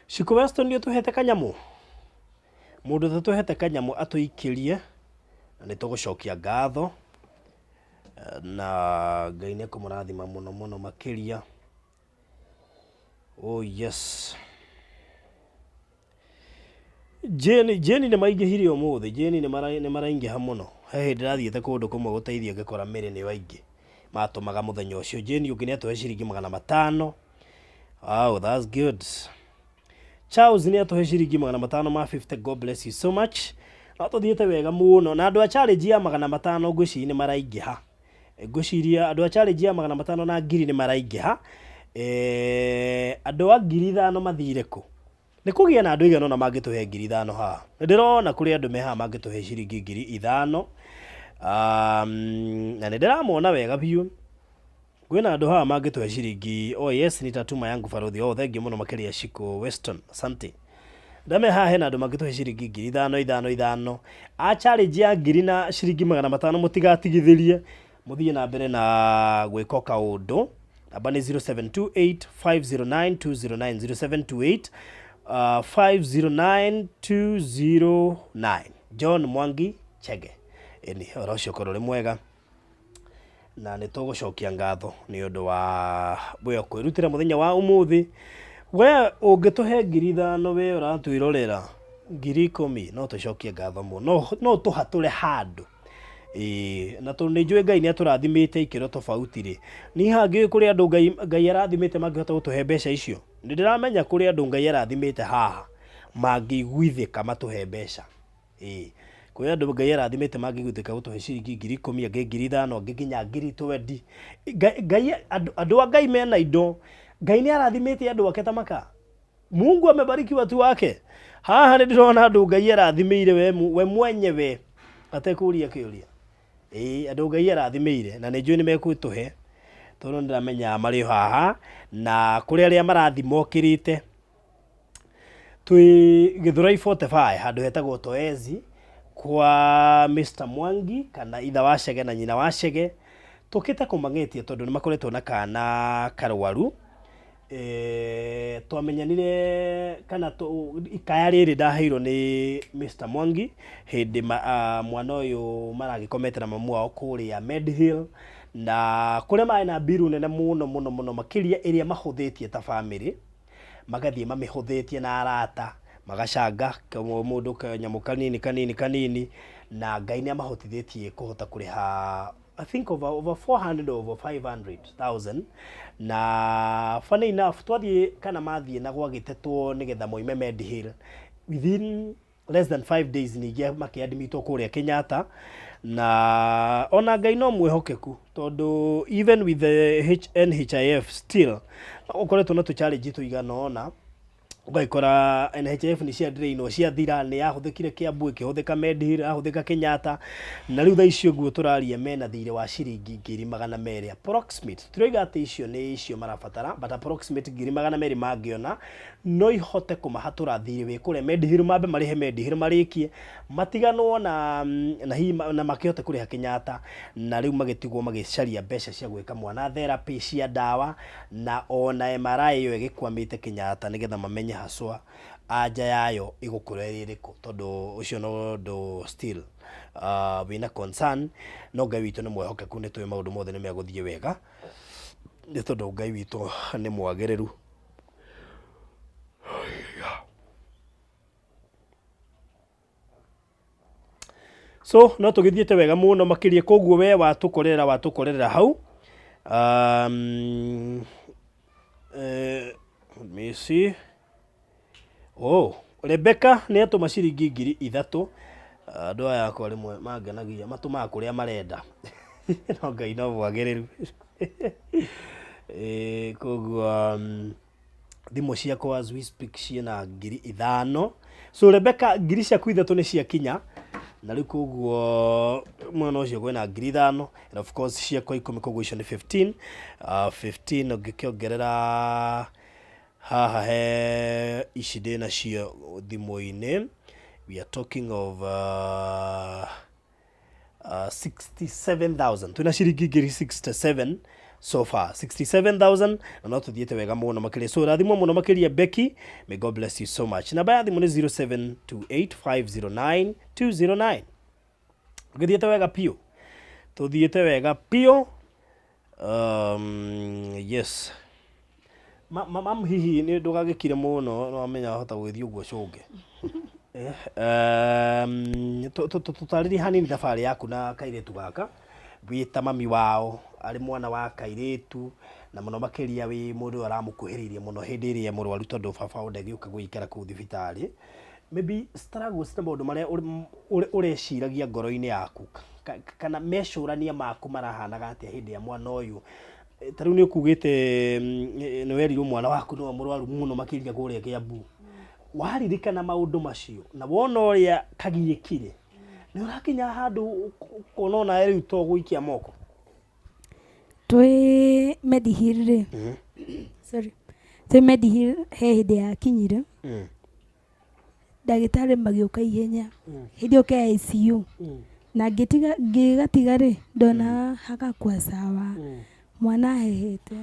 Shiko Weston nĩ tuhete kanyamu. Mũndũ tuhete kanyamu atũikĩrie na nĩ tũgũcokia ngatho na Ngai nĩ akũmũrathima mũno mũno makĩria. Oh yes. Jane nĩ maingĩhire ũmũthĩ. Jane nĩ maraingĩha mũno. He hĩndĩ rathiĩte kũndũ kũmwe gũteithia ngĩkora Mary nĩ waingĩ matũmaga mũthenya ũcio. Jane ũngĩ nĩ atuhe ciringi 500. Wow, that's good. Charles nĩ atuhe ciringi 550. God bless you so much. No tuthiĩte wega mũno na andũ a challenge ya 500 ngwĩciria nĩ maraingĩha. Ngwĩciria andũ a challenge ya 500 na 1000 nĩ maraingĩha. Andũ a 5000 mathire kũ? Nĩ kũgĩa na andũ aigana na mangĩtũhe 5000 haha. Nĩ ndĩrona kũrĩ andũ me haha mangĩtũhe ciringi 5000. Na nĩ ndĩramona wega biũ. Kwĩna andũ haha mangĩtũhe ciringi, oh yes, nitatuma yangu barothi. Oh, thengiũ mũno makĩria Shiko Weston, asante. Ndame haha hena andũ mangĩtũhe ciringi 5000. A challenge ya 1000 na ciringi 500 mũtigatigithĩrie. Mũthiĩ na mbere na gwĩka kaũndũ. Namba nĩ 0728 509 209. John Mwangi Chege. Eni orocio korore mwega. Na nĩ tũgũcokia ngatho nĩ ũndũ wa we kwĩrutĩra mũthenya wa ũmũthĩ. We ũngĩtũhe 5000 we ũratwĩrorera 10,000 no tũcokie ngatho mũno. No tũhatũre handũ. Na tondũ nĩ njũĩ Ngai nĩ atũrathimĩte ikĩro tofauti rĩ. Niĩ hangĩ kũrĩ andũ Ngai arathimĩte mangĩhota gũtũhe mbeca icio. Nĩ ndĩramenya kũrĩ andũ Ngai arathimĩte haha mangĩiguithĩka matũhe mbeca. Kũrĩ andũ Ngai arathimĩte mangĩiguithĩka gũtũhe ciringi 10,000, angĩ 5000, angĩ nginya 20,000. Ngai andũ a Ngai mena indo. Ngai nĩ arathimĩte andũ ake ta maka. Mungu amebariki watu wake. Haha nĩ ndĩrona andũ Ngai arathimĩire we mwenyewe atekũria kĩũria. Andũ Ngai arathimĩire na nĩ njũĩ nĩ mekũtũhe. Tondũ nĩ ndĩramenya marĩ haha na kũrĩ arĩa marathima okĩrĩte. Twĩ Gĩthũrai 45 handũ hetagwo Toezi kwa Mr. Mwangi kana itha wa Chege na nyina wa Chege. Tũkĩte kũmang'etie tondũ nĩ makoretwo na kana karwaru. Twamenyanire kana ikaya rĩrĩ ndaheirwo nĩ Mr. Mwangi hĩndĩ mwana ũyũ maragĩkomete na mamu wao kũrĩa Medhill, na kũrĩa marĩ na mbiru nene mũno makĩria ĩrĩa mahũthĩtie ta family, magathiĩ mamĩhũthĩtie na arata, magacanga mũndũ kanyamũ kanini, na Ngai nĩ amahotithĩtie kũhota kũrĩha I think over 400 or over 500,000. Na funny enough twathiĩ kana mathiĩ na gwagĩtetwo nĩgetha moime Medhill within less than 5 days ningĩ makĩadmitwo kũrĩa Kenyatta. Na ona Ngai no mwĩhokeku tondũ even with the NHIF still ũkoretwo na tũchallenge tũigana ona ugaikora NHIF ni cia ndire ino cia thira ni yahuthikire Kiambu ikihuthika Medhill yahuthika Kenyatta na riu tha icio guo turaria mena thire wa ciringi 200,000 approximate turoiga ati icio ni icio marabatara but approximate 200,000 mangiona no ihote kumahatura thire wi kure Medhill mambe marihe Medhill marikie matiganwo na makihote kuriha Kenyatta na riu magitigwo magicaria mbeca cia gwika mwana therapy cia dawa na ona MRI yo igikwamite Kenyatta nigetha mamenye haswa anja yayo igukura iriko tondu ucio no do still wina concern no Ngai witu ni mwehokeku ni twi maundu mothe ni meguthie wega ni tondu Ngai witu ni mwagiriru. So no tugithiete wega muno makirie koguo we watukorera hau let me see. Oh, Rebecca ni atuma ciringi 3,000 andu aya akwa rimwe mangenagia matumaga kuria marenda no Ngai no mwagiriru koguo thimu ciakwa as we speak ciena 5,000. So Rebecca ngiri ciaku 3 ni ciakinya na riu koguo mwana ucio gwena 5,000 and of course ciakwa 10 koguo icio ni 15 15 ngikiongerera haha he ici ndina cio thimu-ini we are talking of 67,000 tuna ciringi 67 so far 67,000 na no tuthiete wega muno makiria so rathimo muno makiria Becky, may God bless you so much. Namba ya thimu ni 0728509209 githiete wega pio tuthiete wega pio yes mam hihi ni ndugagikire muno no amenya hota gwithio guo cunge tutariri hanini thabari yaku na kairetu gaka wita mami wao ari mwana wa kairetu na muno makiria wi mundu aramukuhiririe muno hindi iria murwaru tondu baba ndagiuka guikara ku thibitari maybe struggles na maundu maria ureciragia ngoro-ini yaku kana mecurania maku marahanaga atia hindi ya mwana uyu tariu ni ukugite ni weriru mwana waku no murwaru muno makiria kuria Kiambu waririkana maundu macio na wona uria kagiyekire ni urakinya handu konona riu to guikia moko twi Medhill sorry twi Medhill he hindi ya kinyire ndagitari magiuka ihenya hindi oke ICU na ngigatiga ri ndona hagakua sawa mwana hehete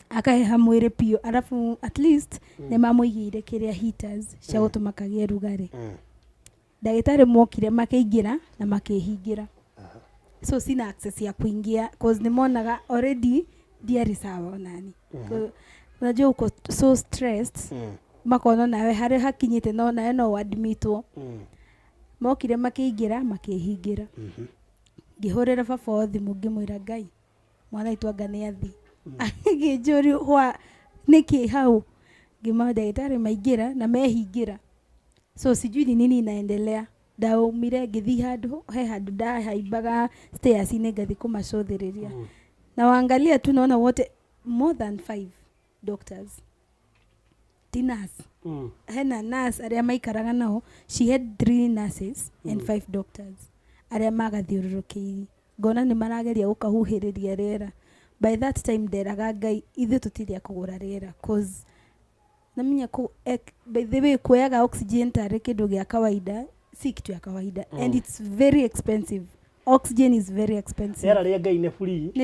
akaheha mwiri pio arafu at least ne mamuigire kiria heaters cia gutuma kagie rugari ndagitari mokire makiingira na makihingira so sina access ya kuingia cause nimonaga already diari sawa nani unajua uko so stressed makona nawe hari hakinyite no nawe no admitwo mokire makiingira makihingira ngihurira baba thimu ngimwira Ngai mwana itwanga ni athi ngijuri hwa niki hau ngima ndagitari maingira na mehingira so sijui ni nini inaendelea ndaumire ngithi handu he handu ndahaimbaga stairs ine ngathi kumacothiriria na waangalia tu naona wote more than 5 doctors tinas hena nurse aria maikaraga nao she had 3 nurses and 5 doctors aria magathiururukiiri ngona ni marageria gukahuhiriria rera by that time nderaga Ngai ithu tutiria kugura rera cause namenya ku by the way kuyaga oxygen tare kindu gia kawaida si kitu ya kawaida and it's very expensive. Oxygen is very expensive. Rera ria Ngai ni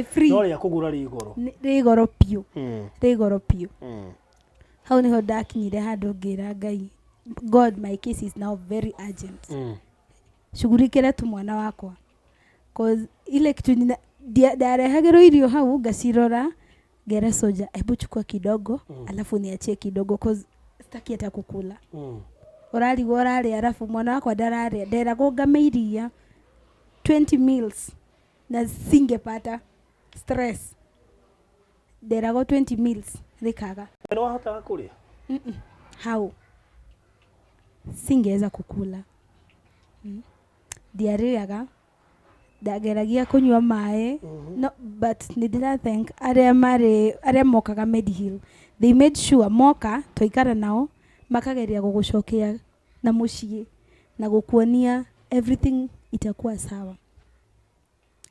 free no ria kugura ri goro pio hau niho ndakinyire handu ngira Ngai God my case is now very urgent shughulikira tu mwana wakwa cause ile kitu ndarehagirwo irio hau ngacirora ngera soja hebu chukua kidogo alafu niachie kidogo cause sitaki hata kukula urari alafu mwana wakwa ndarare nderago ngameiria 20 meals na singepata stress nderago 20 meals rikaga no hata kulia hau singeweza kukula diarrhea ndageragia kunywa mae no but nidira think aria mokaga Medhill they made sure moka twaikara nao makageria gugucokia na muciĩ na gukuonia everything itakuwa sawa,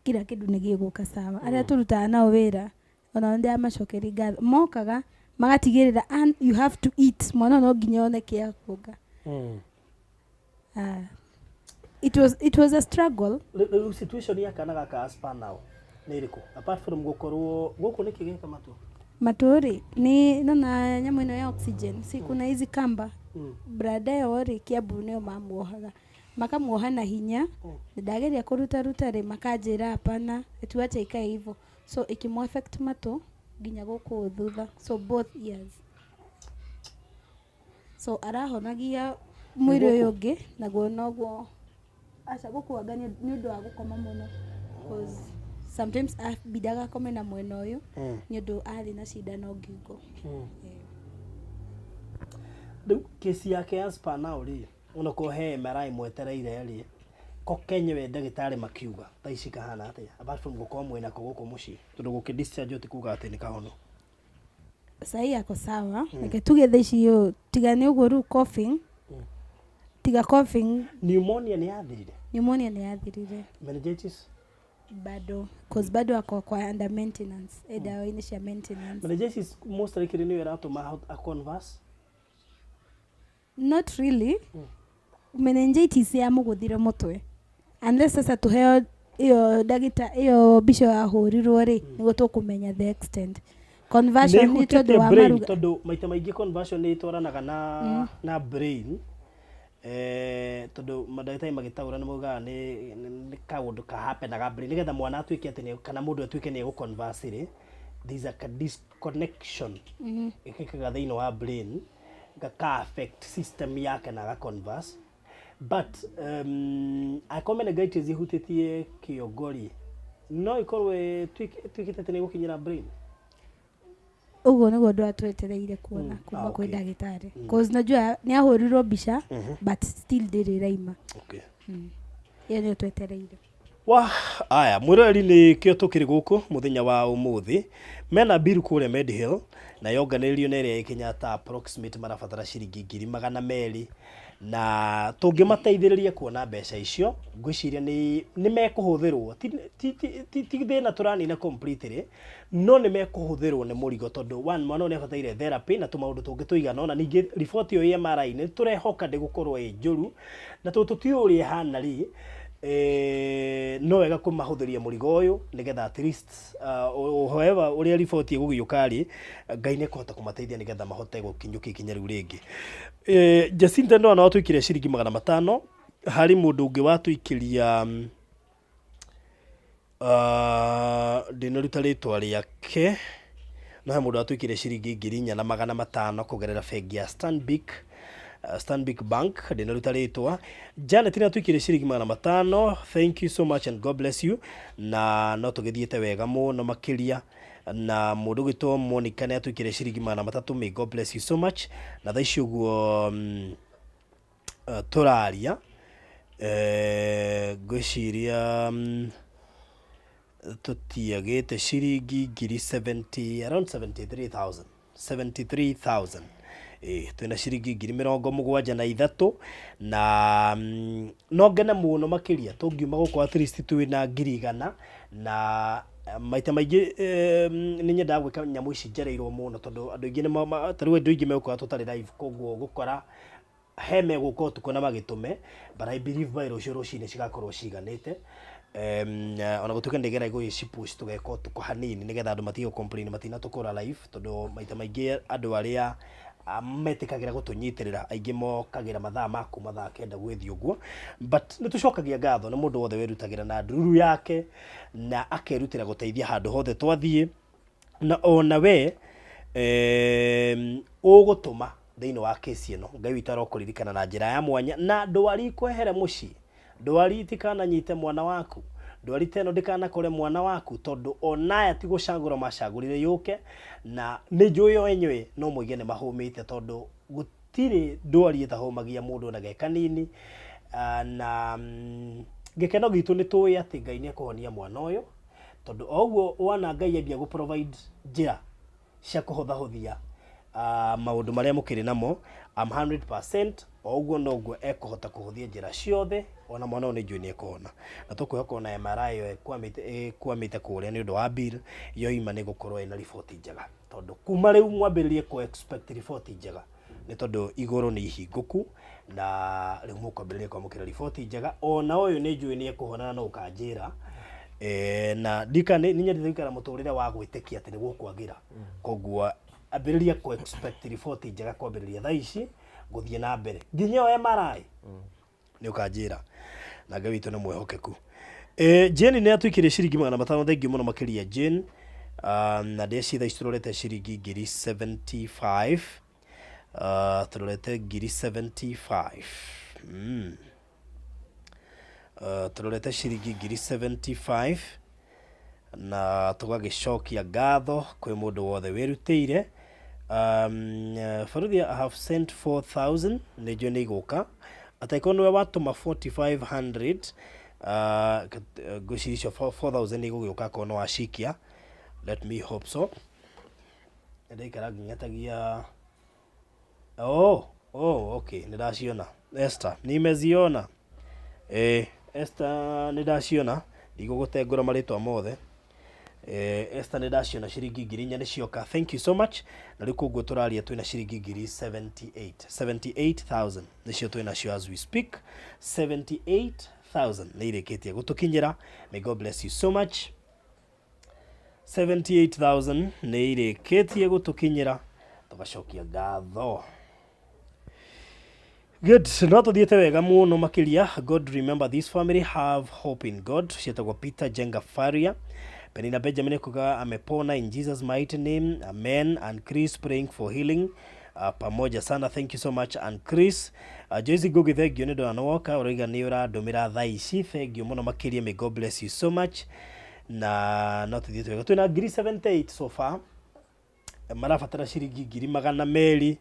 kila kindu nĩ gĩgũka sawa. Aria turutaga nao wira ona ndia macokeri ngatho mokaga magatigirira and you have to eat, mwana no nginya one kia kuga. It was a struggle. The situation ya kana gaka aspa now nĩ ĩrĩkũ apart from gukorwo guku nĩ kĩgĩka matu maturi ni na nyamũ ĩno ya oxygen si kuna hizi kamba brada yori Kiambu nĩo mamuohaga makamuoha na hinya ndageria kuruta ri makanjira hapana tuache ikae hivyo, so ikimu affect matu nginya guku thutha, so both ears, so arahonagia mwiri uyu ungi naguo noguo acha gukuangania ni undu wa gukoma muno because sometimes bidaga kome na mwena uyu ni undu ari na shida no ngingo. Kesi yake ya spa now ri ona ko he marai mwetereire ri ko kenyewe ndagitari makiuga taici kahana atia apart from gukorwo mwena ko guku muci tondu guki discharge ti kuga ati ni kahono sai yako sawa like tuge thaici yo tigane uguo ru coughing tiga coughing. Pneumonia ni yathirire meningitis bado cause bado ako kwa under maintenance dawa inisha maintenance. Meningitis most likely ni wera to a converse not really. Meningitis ya muguthira mutwe unless sasa tuheo iyo dagita iyo bisho ya hurirwo ri nigo tukumenya the extent. Conversion ni todo wa maruga todo maita maingi conversion ni twaranaga na brain todo madagitari magitaura ni muga ni kaundu ka happen na brain nigetha mwana atuike ati kana mundu atuike ni guconverse ri there is a disconnection ikikaga thĩinĩ wa brain ga affect system yake na ga converse. But I meningitis ihutitie kiogori no ikorwe twikite tene gukinyira brain ugo niguo ndu atwetereire kuona kuma kwa ndagitari cause najua ni ahurirwo bica but still ndiri raima. Okay. Yeye twetereire wa aya mwirori ni kio tukiri guku muthenya wa umuthi mena bill kure Medihill na yonganirio na area Kenyatta approximate marabatara ciringi 200 na tungimateithiriria kuona mbeca icio ngwiciria ni mekuhuthirwo ti thina turani na completely no ni mekuhuthirwo ni murigo tondu one mwana ni abataire therapy na tumaundu tungi tuigana na ningi report yo MRI ni turehoka ndigukorwo njuru na tututiuri hana ri no wega kumahuthiria murigo uyu nigetha at least however uria report igugiukari Ngai ni kuhota kumateithia nigetha mahote gukinyuka ikinya riu ringi. Jacinta no na watuikire ciringi 500 hari mundu ungi watuikiria ndinaruta ritwa riake no he mundu watuikire ciringi 4,500 kugerera bengi ya Stanbic Bank ndinaruta ritwa. Janet ni atuikire ciringi 500. Thank you so much and God bless you na no tugithiete wega muno makiria na mundu gitwo Monica ni atuikire ciringi 300. May God bless you so much na thaici uguo turaria gwiciria tutiagite ciringi 70 around 73,000 twina ciringi 73,000 na no ngena muno makiria tungiuma guko at least twina 100,000 na maita maingi ni nyenda gwika nyamu ici njereirwo muno tondu andu ingi ni taru andu ingi mekuga tutari live koguo gukora heme guko tukona magitume but I believe by rucio rucine cigakorwo ciganite ona gutuka ndegera igo cipush tugeko tuko hanini nigetha andu matigo complain matina tukora live tondu maita maingi andu aria metikagira gutunyitirira aingi mokagira mathaa maku mathaa kenda gwithi uguo but nitucokagia ngatho na mundu wothe werutagira na ndururu yake na akerutira guteithia handu hothe twathie na ona we ugutuma thiini wa kesi ino Ngai witaro kuririkana na njira ya mwanya na ndwari kwehere muci ndwari itikana nyite mwana waku ndwari teno ndikana kore mwana waku tondu onaya ti gucagura macagurire yuke na ni njuyo enyewe no muigene mahumite tondu gutiri ndwari itahomagia mundu na gekanini na gekeno gitu ni tuwi ati Ngai ni akuhonia mwana uyu tondu oguo wana Ngai ambia gu provide njira cia kuhothahothia maundu maria mukiri namo I'm 100% oguo noguo ekuhota kuhuthia njira ciothe ona mwana ni njui ni ekuona na tukwihoko na MRI yo kwamite kuria ni undu wa bill yo ima ni gukorwo ina report njega tondu kuma riu mwambiririe ku expect report njega ni tondu iguru ni ihinguku na riu mukwambiririe kwamukira report njega ona uyu ni njui ni ekuhona no ukanjira na ndika ni nyendithikara muturire wa gwitikia ati ni gukwagira koguo ambiriria ku expect report njega kwambiriria thaa ici guthie na mbere nginya o MRI ni ukanjira na Ngai witu ni mwehokeku Jane ni atwikire ciringi 500 thengi muno makiria Jane na ndeci thaa ici turorete ciringi 75 turorete 75 turorete ciringi 75 na tugagicokia ngatho kwi mundu wothe wirutire Faruthi I have sent 4,000 nejo ni guka ataikono watuma 4,500 gushirisho 4,000 ni guka kono washikia let me hope so ndikara ngatagia okay nidashiona Esther nimeziona Esther nidashiona igugutengura maritwa mothe Esther nidashiona ciringi 1,000 ni cioka thank you so much na riku guo turaria twina ciringi 78,000 nicio twina cio as we speak 78,000 ni irikitie gutukinyira may God bless you so much 78,000 ni irikitie gutukinyira tugacokia ngatho Good. No tuthiete wega muno makiria. God remember this family, have hope in God. Cietagwo Peter Jenga Faria. Penina Benjamin kuga amepona in Jesus mighty name. Amen. And Chris praying for healing. Pamoja sana. Thank you so much. And Chris. Joyce Gogi thegio ni ndo anoka. Uriga ni ura domira thaici. Thegio muno makiria. May God bless you so much. Na no tuthiete wega. Tuina 78 so far. Marafatara ciringi 200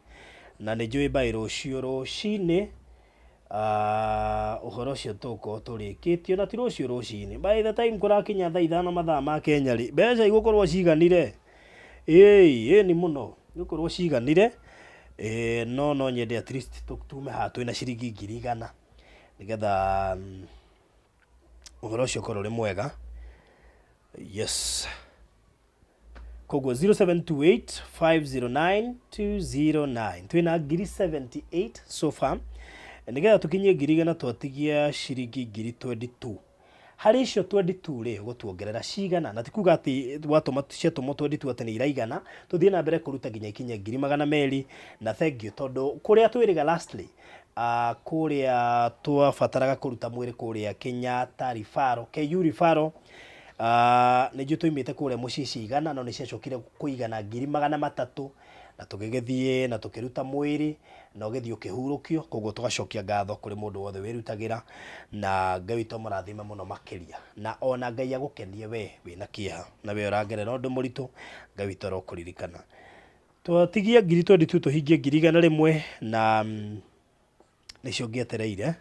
na nä njå mbaä rå cio rå cinä å horo cio tå korwo tå rä kä tio na ti rå cio rå cinä by the time kå rakinya thaa ithano mathaa ma Kenya rä mbeca igå korwo ciganire ni må no igå korwo ciganire no nyende at least tume haha twä na ciringi 100 nä getha å horo cio korwo rä mwega yes koguo 0728509209 twina 78 so far nigetha tukinyie 100 twatigia ciringi 22 hari icio 22 ri gutuongerera cigana na tikuga ati watuma ciatuma 22 ati ni iraigana tuthie na mbere kuruta nginya ikinya 200 na thank you tondu kuria twiriga lastly kuria twabataraga kuruta mwiri kuria Kenyatta rifaro KU rifaro nä njå tå imä kå rä a må ciä cigana no nä ciacokire kå igana 300 na tå gä gäthiä na tå kä ruta mwä rä na å gä thiä å kä hurå kio koguo tå gacokia ngatho kå rä må ndå wothe wä rutagä ra na Ngai witå må rathime må no makä ria na ona Ngai agå kenie we wä na kä eha na we å rangerera å ndå må ritå Ngai witå arokå ririkana twatigie 22 tå hingie 100 rĩmwe na nä cio ngä etereire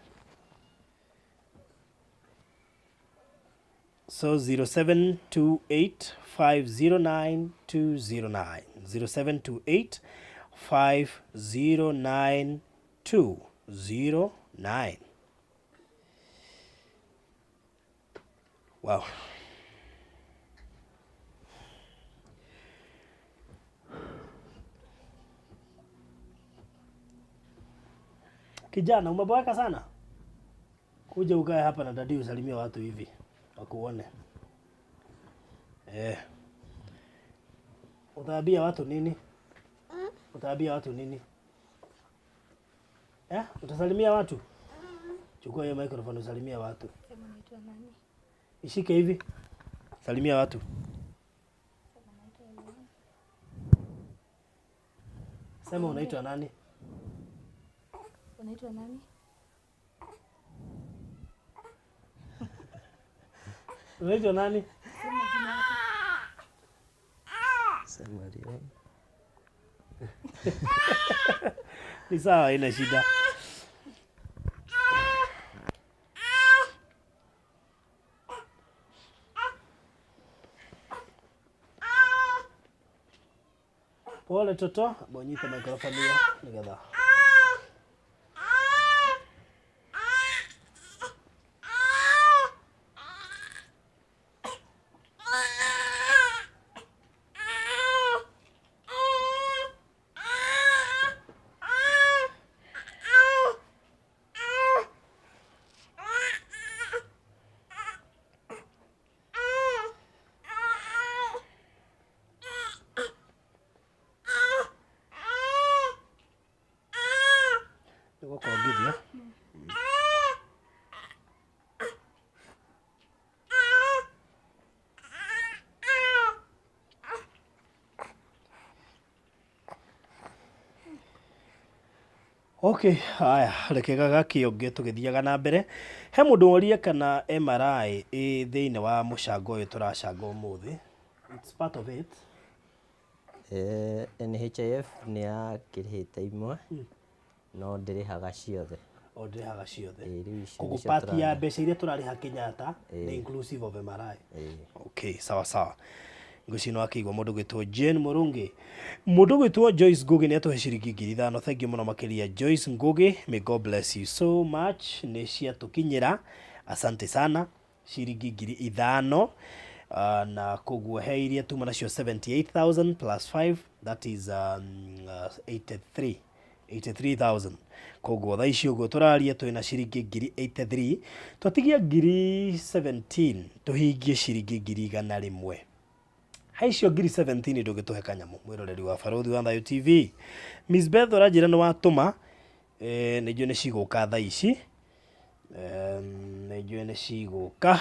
So 0728509209 0728509209 Wow. Kijana umeboeka sana. Kuja ukae hapa na dadi usalimia watu hivi. Wakuone. Utaambia watu nini? Utaambia watu nini? Utasalimia watu? Chukua hiyo microphone usalimia watu. Sema unaitwa nani? Ishike hivi. Salimia watu. Sema unaitwa nani? Unaitwa nani? Unaitwa nani? Sema jina lako. Sema ndio. Ni sawa, haina shida. Pole toto, bonyita microphone hiyo nigetha. Kogithia. Okay, haya, rekega gakionge tugithiaga na mbere. He mundu orie kana MRI thiini wa mucango uyu turacanga umuthi. It's part of it. NHIF ni yakirihite imwe no ndirihaga ciothe. O ndirihaga ciothe. Riu icio Koguo part ya mbeca iria turariha Kenyatta ni inclusive of MRI. Okay, sawa sawa. Ngwicino akigwa mundu gwitwo Jane Murungi. Mundu gwitwo Joyce Ngugi ni atuhe ciringi 5,000. Thank you muno makiria Joyce Ngugi. May God bless you so much. Ni cia tukinyira. Asante sana. Ciringi 5,000. Na koguo he iria tuma nacio 78,000 plus 5, that is 83,000. Koguo thaa icio guo turaria twina ciringi 83,000. Twatigia 17,000 tuhingie ciringi 100,000. Haicio 17,000 ndugituhe kanyamu mwiroreri wa Baruthi wa Thayo TV. Miss Beth urajira ni watuma nijue ni ciguka thaa ici. Nijue ni ciguka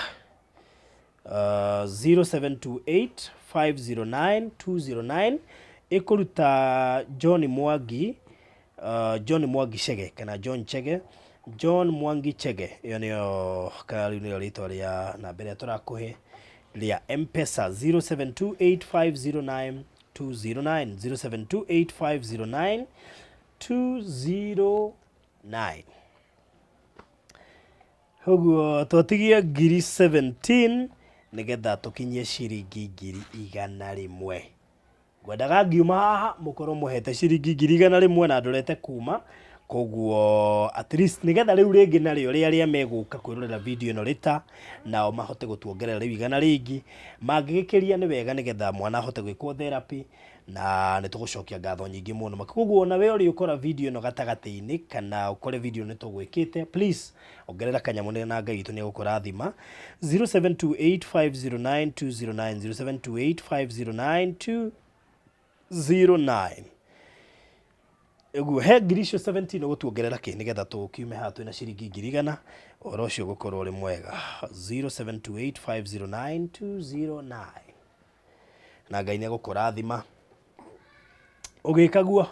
0728509209 ikuruta John Mwangi Chege kana John Chege, John Mwangi Chege. Iyo niyo kana riu niyo ritwa ria na mbere turakuhe ria M-Pesa 0728509209 0728509209. Hugo twatigia 17,000 nigetha tukinyie ciringi 100,000. Ngwendaga ngiuma haha mukorwo muhete ciringi 100,000 na ndorete kuma. Koguo at least nigetha riu ringi nario ria meguka kwirorera video ino rita nao mahote gutuongerera riu 100 ringi. Mangigikiria ni wega nigetha mwana ahote gwikwo therapy na nitugucokia ngatho nyingi muno. Koguo na we uri ukora video ino gatagati-ini kana ukore video ni tugwikite, please ongerera kanyamunene na Ngai itu ni gukurathima. 0728509209 0728509209. Egu he girisho 17 ugutuongerera ki nigetha tukiume ha twina ciringi 100,000 oro ucio gukorwo ri mwega. 0728509209 na Ngai ni gukurathima ugikagua.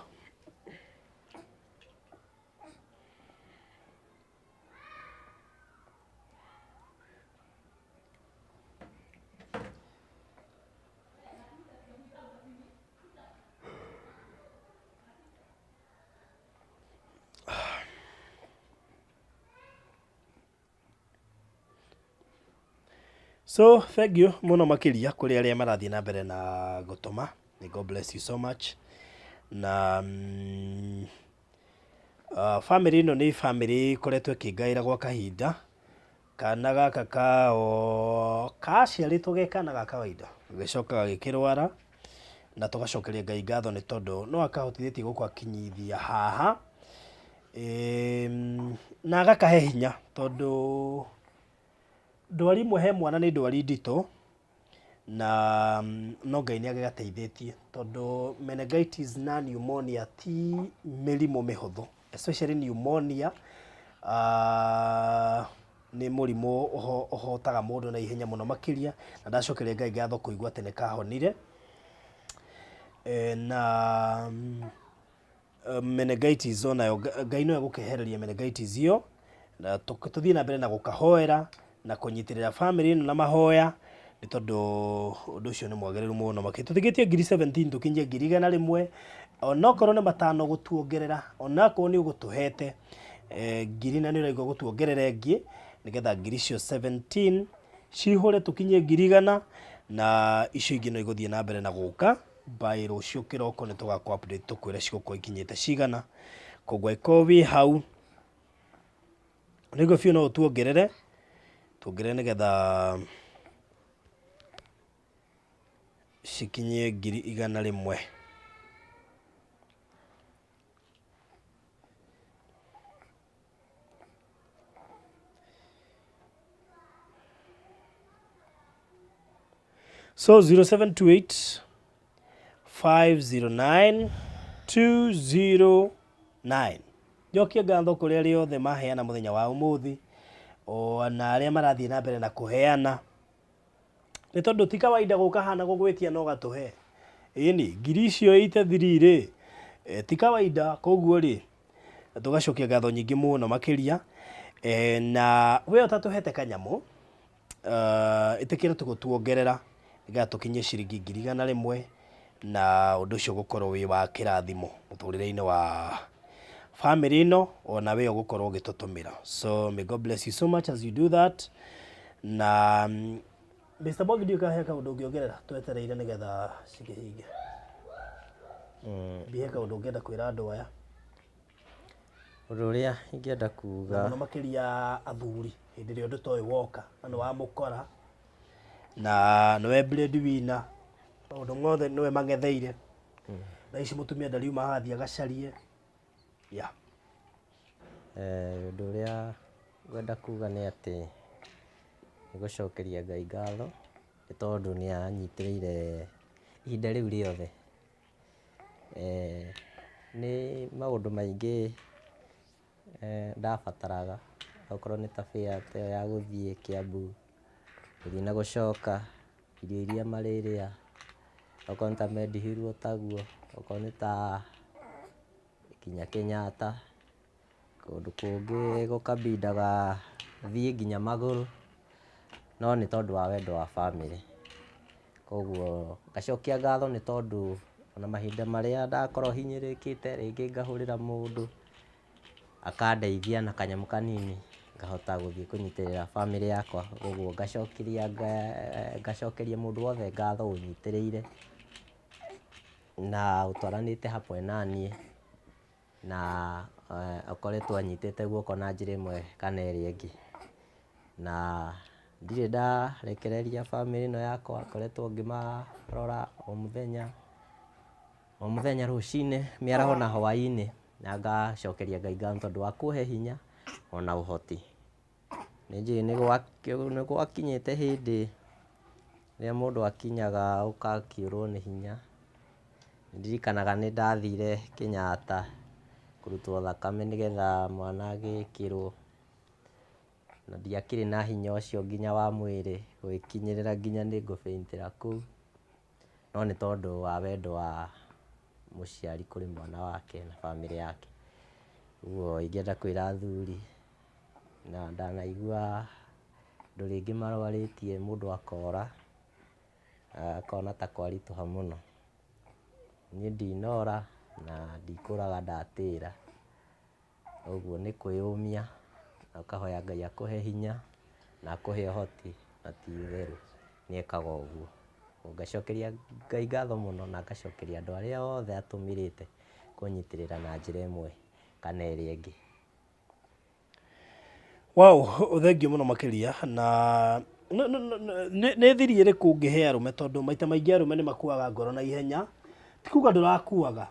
So thank you muno makiria kuri aria marathie na mbere na gutuma. May God bless you so much. Na family ino ni family koretwe kingaira gwa kahinda. Kana gaka kao kaciaritwo gekana ga kawaida gicoka gikirwara na tugacokeria Ngai ngatho ni tondu no akahotithĩtie gũkũ akinyithia haha na agakahe hinya tondu ndwari imwe he mwana ni ndwari ndito na no Ngai ni agagateithĩtie tondu meningitis na pneumonia ti mĩrimũ mĩhũthũ, especially pneumonia ni murimu uhotaga mundu na ihenya muno makiria na ndacokeria Ngai ngatho kuigua tene kahonire na meningitis onayo Ngai no gukehereria meningitis iyo na tuthie na mbere na gukahoera na kunyitirira family ino na mahoya ni tondu undu ucio ni mwagiriru muno makituthigitie 17 tukinye 100,000 onokorwo ni matano gutuongerera onakorwo ni ugutuhete ngiri na ni uraigwa gutuongerera ingi nigetha ngiri cio 17 cihure tukinye 100,000 na icio ingi no iguthie na mbere na guka by rũciũ kĩroko nĩ tũgakũ update tũkwĩre cigũkorwo ikinyĩte cigana, koguo ĩkorwo wĩ hau nĩguo biũ no tuongerere nĩgetha cikinyie 100,000. So 0728 509 209. Njokie ngatho kũrĩ arĩa othe maheana mũthenya wa ũmũthĩ, ona arĩa marathiĩ na mbere na kũheana, nĩ tondũ ti kawaida gũka hana gũgwĩtia no gatũhe. Ĩni ngiri icio itathiri-rĩ, ti kawaida, koguo rĩ tũgacokia ngatho nyingĩ mũno makĩria, na we ũtatũhete kanyamũ ĩtĩkĩra tũgũtuongerera nĩgetha tũkinyie ciringi 100,000, na ũndũ ũcio gũkorwo wĩ wa kĩrathimo mũtũrĩre-inĩ wa family ĩno, ona we ũgũkorwo ũgĩtũtũmĩra. So may God bless you so much as you do that. Na Mr. Bogi ndio kahe kaũndũ ũngĩongerera twetereire nĩgetha cikĩhinge. Bihe kaũndũ ũngĩenda kwĩra andũ aya. Ũndũ ũrĩa ingĩenda kuuga mũno makĩria athuri hĩndĩ ĩrĩa ũndũ ta ũyũ woka na nĩ wamũkora na nĩwe breadwinner, maũndũ mothe nĩwe mang'etheire, na ici mũtumia ndariuma agathiĩ agacarie. Ũndũ ũrĩa ngwenda kuuga nĩ atĩ nĩ gũcokeria Ngai ngatho nĩ tondũ nĩ anyitĩrĩire ihinda rĩu rĩothe. Nĩ maũndũ maingĩ ndabataraga, okorwo nĩ ta fare ta ĩyo ya gũthiĩ Kiambu, gũthiĩ na gũcoka, irio iria marĩrĩa, okorwo nĩ ta Medihill taguo, okorwo nĩ ta kinya Kenyatta, kũndũ kũngĩ gũkabindaga thiĩ nginya magũrũ, no nĩ tondũ wa wendo wa bamĩrĩ. Koguo ngacokia ngatho nĩ tondũ ona mahinda marĩa ndakorwo hinyĩrĩrĩkĩte, rĩngĩ ngahũrĩra mũndũ akandeithia na kanyamũ kanini, ngahota gũthiĩ kũnyitĩrĩra bamĩrĩ yakwa. Koguo ngacokeria mũndũ wothe ngatho ũnyitĩrĩire na ũtwaranĩte hamwe naniĩ, na ũkoretwo anyitĩte guoko na njĩra ĩmwe kana ĩrĩa ĩngĩ, na ndirĩ ndarekereria bamĩrĩ ĩno yakwa, ngoretwo ngĩmarora o mũthenya rũcinĩ, mĩaraho na hwaĩ-inĩ, na ngacokeria Ngai ngatho tondũ wa kũhe hinya ona ũhoti. Nĩnjũĩ nĩ gwakinyĩte hĩndĩ rĩrĩa mũndũ akinyaga ũgakĩũrwo nĩ hinya. Ndirikanaga nĩ ndathire Kenyatta kũrutwo thakame nĩgetha mwana agĩkĩrwo, na ndiakĩrĩ na hinya ũcio nginya wa mwĩrĩ gwĩkinyĩrĩra nginya nĩ ngũbĩntĩra kũu, no nĩ tondũ wa wendo wa mũciari kũrĩ mwana wake na bamĩrĩ yake. Ũguo ingĩenda kwĩra athuri, na ndanaigua andũ rĩngĩ marwarĩtie mũndũ akora, akona ta kwaritũha mũno, niĩ ndinora na ndikũraga ndatĩra. Ũguo nĩ kwĩyũmia na ũkahoya Ngai akũhe hinya na akũhe ũhoti, na ti itherũ nĩ ekaga ũguo. Ngacokeria Ngai ngatho mũno na ngacokeria andũ arĩa othe atũmĩrĩte kũnyitĩrĩra na njĩra ĩmwe kana ĩrĩa ĩngĩ. Wow, thengiũ mũno makĩria, na nĩ thiri ĩrĩkũ ũngĩhe arũme, tondũ maita maingĩ arũme nĩ makuaga ngoro na ihenya, ti kuga ndũrakuaga,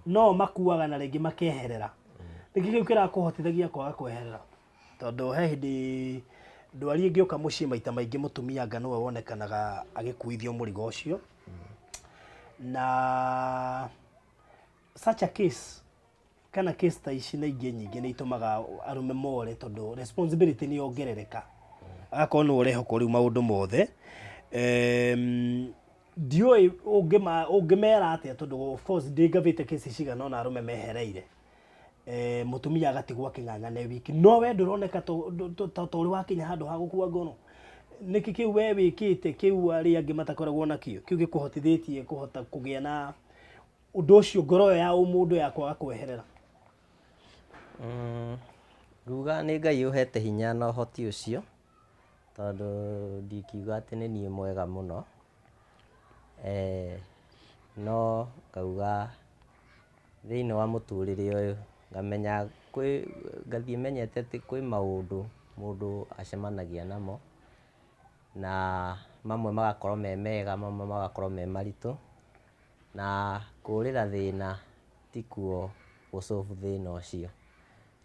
no makuaga na rĩngĩ makeherera. Nĩkĩ kĩu kĩrakũhotithagia kwaga kweherera? Tondũ he hĩndĩ ndwari ĩngĩũka mũciĩ maita maingĩ mũtumia anga nĩwe wonekanaga agĩkuithio mũrigo ũcio, na such a case kana case ta ici na ingĩ nyingĩ nĩ itũmaga arũme more, tondũ responsibility nĩ yongerereka, agakorwo nĩ ũrehoka rĩu maũndũ mothe. Ndiũĩ ũngĩmera atĩa, tondũ of course ndĩngavĩte case cigana ona arũme mehereire, mũtumia agatigwo akĩng'ang'ana wiki, no we ndũroneka ta ũrĩ wakinya handũ ha gũkua ngono. Nĩkĩ kĩu we wĩkĩte kĩu arĩa angĩ matakoragwo nakĩo, kĩu gĩkũhotithĩtie kũhota kũgĩa na ũndũ ũcio, ngoro ya mũndũ ya kwaga kweherera? Nguga nĩ Ngai ũhete hinya na ũhoti ũcio, tondũ ndikiuga atĩ nĩ niĩ mwega mũno. no ngauga thĩinĩ wa mũtũrĩre ũyũ ngamenya ngathiĩ menyete atĩ kwĩ maũndũ mũndũ acemanagia namo, na mamwe magakorwo me mega, mamwe magakorwo me maritũ, na kũũrĩra thĩna tikuo gũ solve thĩna ũcio.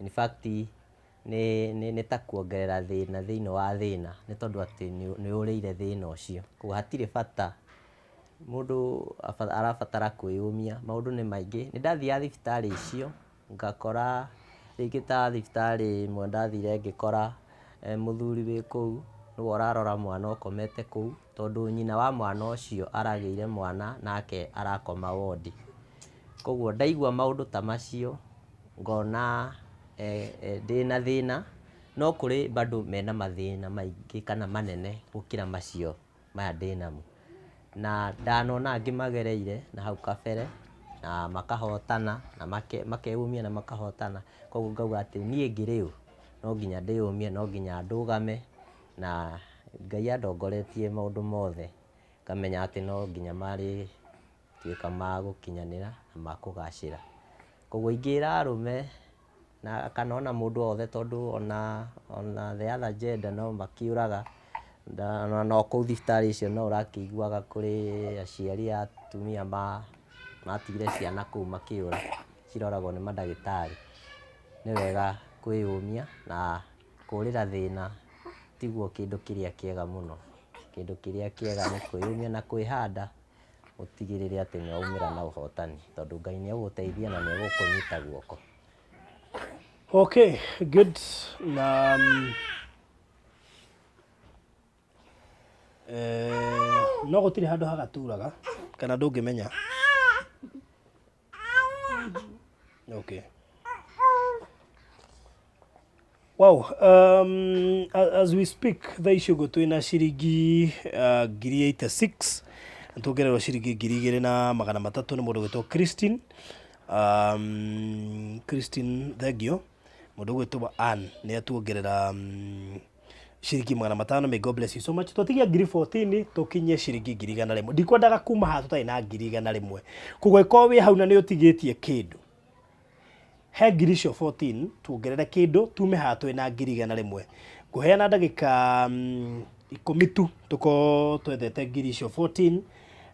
In fact nĩ ta kuongerera thĩna thĩinĩ wa thĩna, nĩ tondũ atĩ nĩ ũrĩire thĩna ũcio. Koguo hatirĩ bata mũndũ arabatara kwĩyũmia, maũndũ nĩ maingĩ. Nĩ ndathiaga thibitarĩ icio ngakora rĩngĩ ta thibitarĩ ĩmwe ndathire ngĩkora mũthuri wĩ kũu nĩwe ũrarora mwana ũkomete kũu, tondũ nyina wa mwana ũcio aragĩire mwana nake arakoma wondi. Koguo ndaigua maũndũ ta macio ngona ndĩna thĩna, no kũrĩ bado mena mathĩna maingĩ kana manene gũkĩra macio maya ndĩnamo. Na ndanona angĩ magereire na hau kabere na makahotana na makeyũmia na makahotana. Koguo ngauga atĩ niĩ ngĩrĩ ũ, no nginya ndĩyũmie, no nginya ndũgame, na Ngai andongoretie maũndũ mothe ngamenya atĩ no nginya marĩtuĩka ma gũkinyanĩra na ma kũgacĩra. Koguo ingĩra arũme na kana ona mũndũ wothe, tondũ ona the other gender no makĩũraga, no kũu thibitarĩ icio no ũrakĩiguaga kũrĩ aciari a atumia matigire ciana kũu makĩũra ciroragwo nĩ mandagĩtarĩ. Nĩ wega kwĩyũmia na kũũrĩra thĩna tiguo kĩndũ kĩrĩa kĩega mũno. Kĩndũ kĩrĩa kĩega nĩ kwĩyũmia na kwĩhanda, ũtigĩrĩre atĩ nĩ waumĩra na ũhotani, tondũ Ngai nĩ egũgũteithia na nĩ egũkũnyita guoko. Okay, good. Na no gũtirĩ handũ hagaturaga kana ndũngĩmenya? Okay. Wow, as we speak thaa ici ũguo twĩna ciringi 86 tuongererwo ciringi 2,300 nĩ mũndũ gwĩtwo Christine. Christine thengio. Mũndũ gwĩtwo Ann nĩ atuongerera ciringi 500. May God bless you so much. Tũtigia 14 tũkinye ciringi 100. Ndikwendaga kuma haha tũtarĩ na 100. Koguo ĩkorwo wĩ hau na nĩ ũtigĩtie kĩndũ, he 14 tuongerere kĩndũ tume haha twĩna 100. Ngũheana ndagĩka 10 tu tũkorwo twethete 14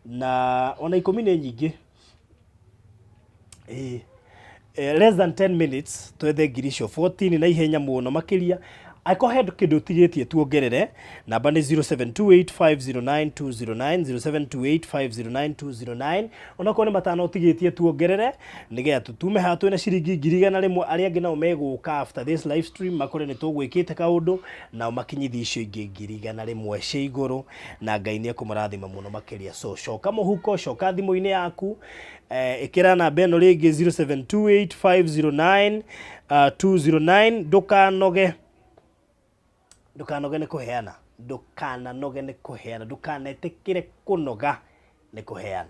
na ona 10 nĩ nyingĩ. Less than 10 minutes twethe 14 na ihenya mũno makĩria. Aiko he kĩndũ ũtigĩtie tuongerere. Namba nĩ 0728509209, 0728509209. Onakorwo nĩ matano ũtigĩtie tuongerere nĩgetha tũtume haha twĩna ciringi 100. Arĩa angĩ nao megũka after this live stream makore nĩ tũgwĩkĩte kaũndũ nao makinyithie icio ingĩ 100 cia igũrũ, na Ngai nĩ ekũmarathima mũno makĩria. So coka mũhuko, coka thimũ-inĩ yaku, ĩkĩra namba ĩno rĩngĩ 0728509209. Ndũkanoge nĩ kũheana, ndũkananoge nĩ kũheana, ndũkanetĩkĩre kũnoga nĩ kũheana.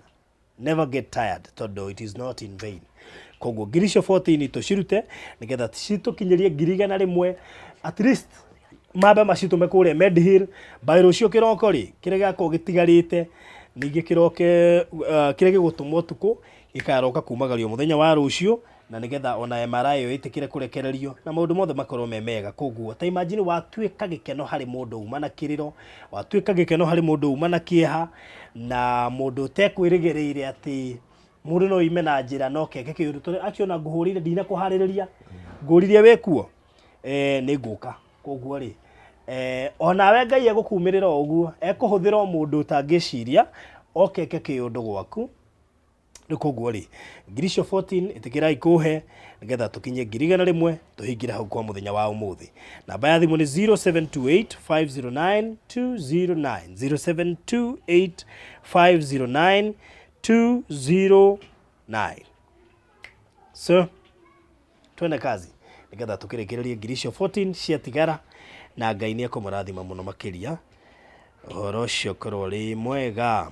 Never get tired, tondũ it is not in vain. Koguo 14 tũcirute nĩgetha citũkinyĩrie 100. At least mambe macitume kũrĩa Medhill by rũciũ kĩroko rĩ, kĩrĩa gĩakorwo gĩtigarĩte ningĩ kĩroke, kĩrĩa gĩgũtũmwo ũtukũ gĩkaroka kumagario mũthenya wa rũciũ, na nĩgetha ona MRI ĩyo ĩtĩkĩre kũrekererio na maũndũ mothe makorwo me mega. Koguo ta imagine watuĩka gĩkeno harĩ mũndũ uma na kĩrĩro, watuĩka gĩkeno harĩ mũndũ uma na kĩeha, na mũndũ ũtekwĩrĩgĩrĩire atĩ mũndũ no ime na njĩra no keke kĩũndũ. Tondũ akiona ngũhũrĩire ndinakũharĩrĩria, ngũririe wĩkuo nĩ ngũka. Koguo rĩ, onawe Ngai egũkumĩrĩra ũguo, ekũhũthĩra o mũndũ ũtangĩciria okeke kĩũndũ gwaku. Koguo rĩ 14 ĩtĩkĩrai kũhe nĩgetha tũkinye 100 tũhingĩre hau kwa mũthenya wa ũmũthĩ. Namba ya thimũ nĩ 0728509209, 0728509209. So twende kazi nĩgetha tũkĩrĩkĩrĩrie 14 ciatigara, na Ngai nĩ ekũmũrathima mũno makĩria. Ũhoro ũcio korwo rĩ mwega.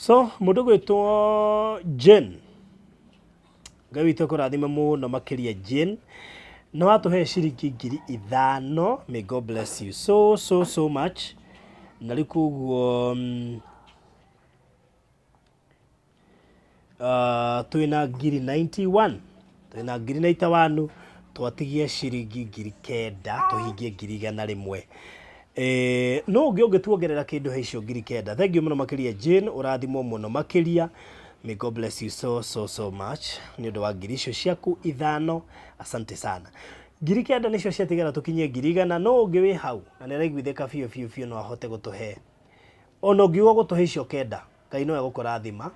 So mundu gwitwo Jane Ngai witũ kũrathime mũno makĩria Jane na watuhe ciringi 5,000. May God bless you so much. Na rĩu koguo twĩna 91 twĩna 91 twatigie ciringi 9,000 tuhingie 100,000. No ũngĩtuongerera kĩndũ he icio 9,000. Thank you mũno makĩria Jane, ũrathimwo mũno makĩria. May God bless you so much. Nĩ ũndũ wa ngiri icio ciaku 5. Asante sana. 9,000 nicio ciatigara tukinyie 100,000. No ũngĩ wĩ hau na nĩ araiguithĩka biũ no ahote gũtũhe ona ũngiuga gũtũhe icio 9, Ngai no egũkũrathima.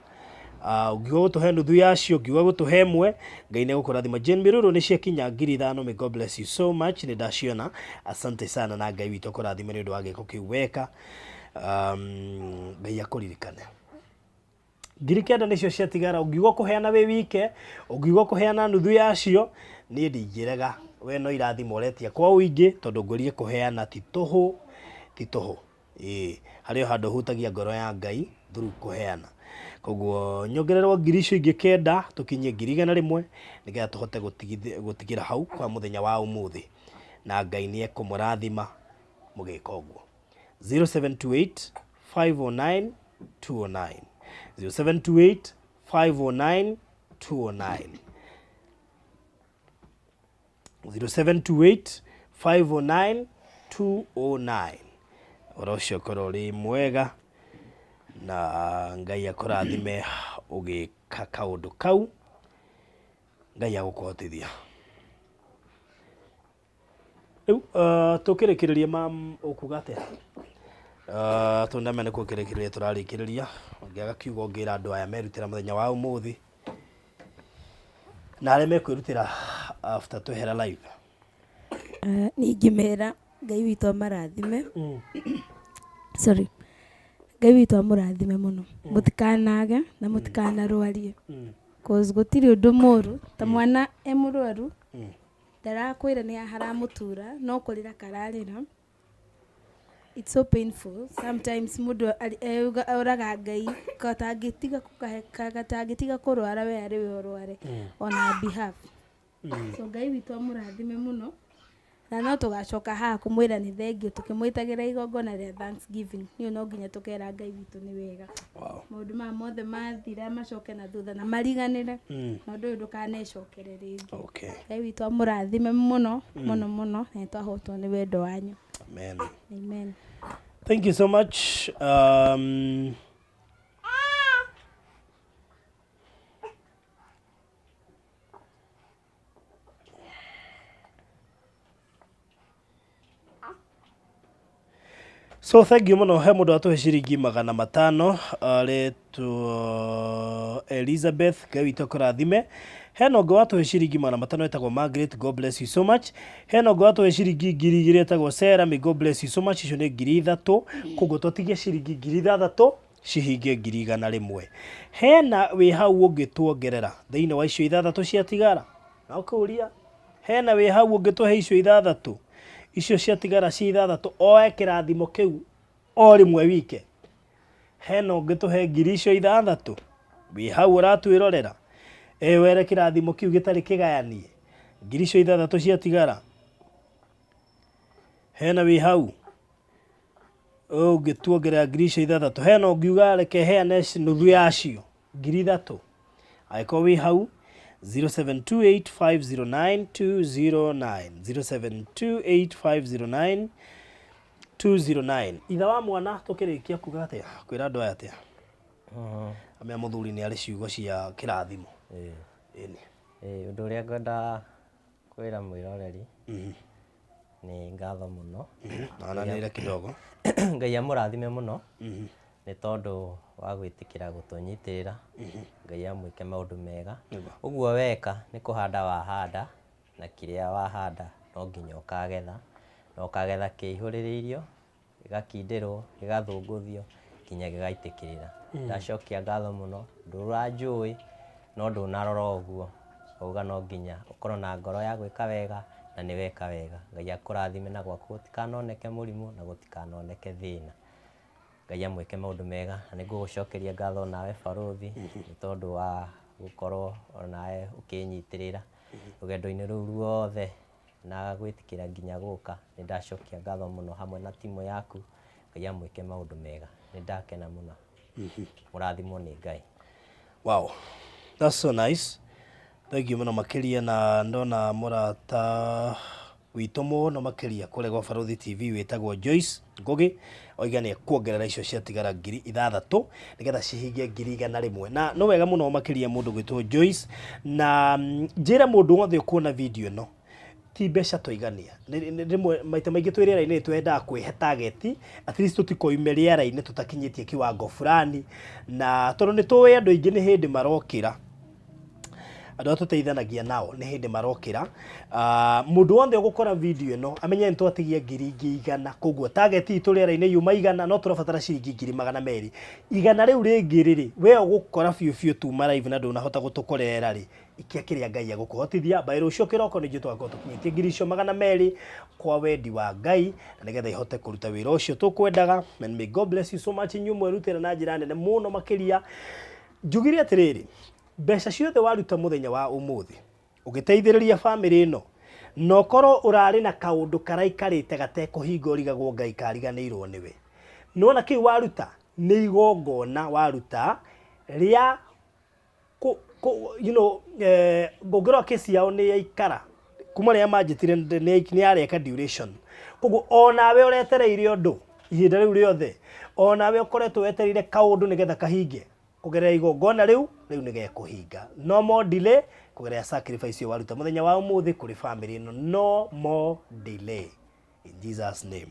Ũngiuga gũtũhe nuthu yacio, ũngiuga gũtũhe ĩmwe, Ngai nĩ egũkũrathima. Jane Miruru nĩ ciakinya 5,000. May God bless you so much. Nĩ ndaciona. Asante sana na Ngai witũ kũrathima nĩ ũndũ wa gĩko kĩu weka. Ngai akũririkane. 9,000 nicio ciatigara. Ũngiuga kũheana wĩ wike, ũngiuga kũheana nuthu yacio, niĩ ndingĩrega. We no irathimo ũretia kwa ũingĩ tondũ ngũrie kũheana ti tũhũ. Harĩ handũ hutagia ngoro ya Ngai through kũheana. Koguo nyongererwo ngiri icio ingĩ 9 tukinyie 100,000 nĩgetha tũhote gũtigĩra hau kwa mũthenya wa ũmũthĩ. Na Ngai nĩ ekũmũrathima mũgĩka ũguo. 0728 509 209 0728 509 209 0728 509 209. Oro ũcio korwo ũrĩ mwega na Ngai akũrathime ũgĩka kaũndũ kau. Ngai agũkũhotithia. Rĩu tũkĩrĩkĩrĩria mam ũkuga atĩa? Tũndame nĩ kũkĩrĩkĩrĩria tũrarĩkĩrĩria. Ngĩaga kiugo ngĩra andũ aya merutĩra mũthenya wa ũmũthĩ na arĩa mekwĩrutĩra after twehera live. Ningĩmera Ngai witũ amarathime. Ngai witũ amũrathime mũno. Mũtikanage na mũtikanarwarie. Cause gũtirĩ ũndũ mũru ta mwana mũrwaru ndarakwĩra nĩ haramũtura no kũrĩra kararĩra. It's so painful. Sometimes mũndũ oraga Ngai katangĩtiga kũrwara we arĩ we ũrware on our behalf. So Ngai witũ amũrathime mũno na no tũgacoka haha kũmwĩra nĩ thengiũ tũkĩmwĩtagĩra igongona rĩa Thanksgiving. Niĩ no nginya tũkera Ngai witũ nĩ wega. Maũndũ maya mothe mathira macoke na thutha na mariganĩre na ũndũ ũyũ ndũkanecokere rĩngĩ. Ngai witũ amũrathime mũno na nĩtwahotwo nĩ wendo wanyu. Amen. Thank you so much. So thank you muno. He mũndũ atuhe ciringi 500 arĩtwo Elizabeth. Ngai witũ kũrathime. Hena ũngĩ watuhe ciringi 500 etagwo Margaret. God bless you so much. Hena ũngĩ watuhe ciringi 2,000 etagwo Sarah. May God bless you so much. Icio nĩ 3,000. Koguo tũtigie ciringi 6,000 cihingie 100,000. Hena wĩ hau ũngĩtuongerera thĩinĩ wa icio 6 ciatigara. Na ũkũria hena wĩ hau ũngĩtuhe icio 6 icio ciatigara ci 6 oe kĩrathimo kĩu o rĩmwe wike. Hena ũngĩtuhe 1,000 icio 6 wĩ hau ũratwĩrorera were kĩrathimo kĩu gĩtarĩ kĩgayanie 1,000 icio 6 ciatigara. Hena wĩ hau ũngĩtuongerera 1,000 icio 6. Hena ũngiuga reke heane nuthu yacio 3,000. Angĩkorwo wĩ hau 0728 509 209 0728 509 209. Itha wa mwana tũkĩrĩkia kuga atĩa kwĩra andũ aya atĩa? Amea mũthuri nĩ arĩ ciugo cia kĩrathimo. Ũndũ ũrĩa ngwenda kwĩra mwĩroreri nĩ ngatho mũno. Nananĩire kidogo. Ngai amũrathime mũno nĩ tondũ wa gwĩtĩkĩra gũtũnyitĩrĩra. Ngai amwĩke maũndũ mega. Ũguo weka nĩ kũhanda wahanda na kĩrĩa wahanda no nginya ũkagetha. Na ũkagetha kĩihũrĩrĩirio, gĩgakindĩrwo, gĩgathũngũthio nginya gĩgaitĩkĩrĩra. Ndacokia ngatho mũno. Ndũranjũĩ no ndũnarora ũguo. Uga no nginya ũkorwo na ngoro ya gwĩka wega na nĩ weka wega. Ngai akũrathime na gwaku gũtikanoneke mũrimũ na gũtikanoneke thĩna. Ngai amwĩke maũndũ mega na nĩngũgũcokeria ngatho nawe barothi nĩ tondũ wa gũkorwo onawe ũkĩnyitĩrĩra rũgendo-inĩ rũu ruothe na gwĩtĩkĩra nginya gũka. Nĩndacokia ngatho mũno hamwe na timu yaku. Ngai amwĩke maũndũ mega. Nĩndakena mũno. Mũrathimwo nĩ Ngai. Wow, that's so nice. Thank you mũno makĩria, na ndona mũrata witũ mũno makĩria kũrĩa gwa Barothi TV wĩtagwo Joyce Ngugi oiga nĩ kuongerera icio ciatigara 6,000 nĩgetha cihingie 100,000 na no wega mũno makĩria mũndũ gwĩtwo Joyce, na njĩra mũndũ wothe ũkuona video ĩno ti mbeca tũigania. Rĩmwe maita maingĩ twĩ rĩera-inĩ twendaga kwĩhe target, at least tũtikoime rĩera-inĩ tũtakinyĩtie kiwango fulani, na tondũ nĩ tũĩ andũ aingĩ nĩ hĩndĩ marokĩra, andũ tũteithanagia nao nĩ hĩndĩ marokĩra. Mũndũ wothe ũgũkora video ĩno amenye nĩ twatigia 100,000, koguo target itũ rĩera-inĩ yuma 100, no tũrabatara ciringi 200,000. 100 rĩu rĩngĩ rĩ we ũgũkora biũ tuma live na ndũnahota gũtũkorera rĩ, ikia kĩrĩa Ngai agũkũhotithia mbaĩ rũcio kĩroko nĩ twakorwo tũkinyĩtie 200,000 kwa wendi wa Ngai, na nĩgetha ihote kũruta wĩra ũcio tũkwendaga. And may God bless you so much inyuĩ mwerutĩra na njĩra nene mũno makĩria. Njugire atĩrĩrĩ, mbeca ciothe waruta mũthenya wa ũmũthĩ ũgĩteithĩrĩria family ĩno, no korwo ũrarĩ na kaũndũ karaikarĩte gatekũhinga ũrigagwo Ngai kariganĩirwo nĩwe. Nona kĩu waruta nĩ igongona waruta rĩa ngũngĩrwo kesi yao nĩ yaikara kuma rĩa manjĩtire nĩ yareka duration. Koguo onawe ũretereire ũndũ ihinda rĩu rĩothe, onawe ũkoretwo wetereire kaũndũ nĩgetha kahinge, kũgerera igongona rĩu nĩ gekũhinga. No more delay kũgerera sacrifice yo waruta mũthenya wa ũmũthĩ kũrĩ family ĩno. No more delay in Jesus name.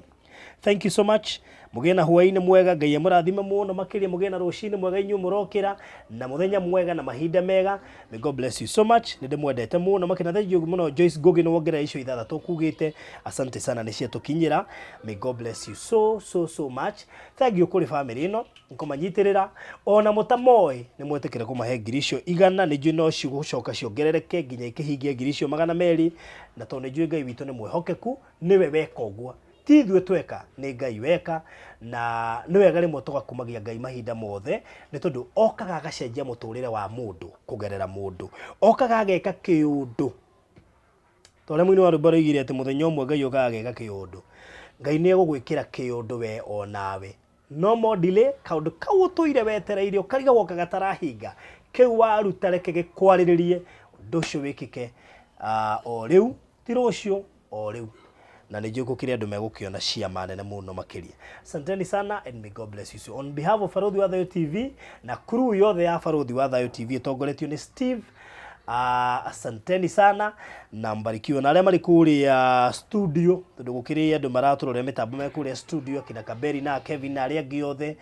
Thank you so much. Mũgĩe na hwaĩ-inĩ mwega, Ngai amũrathime mũno makĩria, mũgĩe na rũcinĩ mwega inyuĩ mũrokĩra, na mũthenya mwega na mahinda mega. May God bless you so much. Nĩ ndĩmwendete mũno makĩria. Thank you mũno Joyce Ngugi nĩ wongerera icio 6 kugĩte. Asante sana nĩ ciatũkinyĩra. May God bless you so much. Thank you kũrĩ family ĩno nkũmanyitĩrĩra, ona mũtamoĩ nĩ mwetĩkĩra kũmahe 100,000. Nĩ njũĩ no cigũcoka ciongerereke nginya ikĩhingie 200,000, na tondũ nĩ njũĩ Ngai witũ nĩ mwĩhokeku, nĩwe weka ũguo. Ti ithuĩ tweka, nĩ Ngai weka, na nĩ wega rĩmwe tũgakumagia Ngai mahinda mothe, nĩ tondũ okaga agacenjia mũtũrĩre wa mũndũ kũgerera mũndũ, okaga ageka kĩũndũ. Tondũ mũini wa rwĩmbo roigire atĩ mũthenya ũmwe Ngai okaga ageka kĩũndũ. Ngai nĩ egũgwĩkĩra kĩũndũ we onawe. No more delay, kaũndũ kau ũtũire wetereire ũkariga woka gatarahinga, kĩu waruta reke gĩkwarĩrĩrie ũndũ ũcio wĩkĩke o rĩu, ti rũciũ, o rĩu. Na nĩ njũĩ gũkĩrĩ andũ megũkĩona ciama nene mũno makĩria. Asanteni sana and may God bless you. So on behalf of Barothi wa Thayũ TV na crew yothe ya Barothi wa Thayũ TV ĩtongoretio nĩ Steve, asanteni sana na mbarikiwe na arĩa marĩ kũrĩa studio, tondũ gũkĩrĩ andũ maratũrorera mĩtambo me kũrĩa studio, kina Kaberi na Kevin na arĩa angĩ othe.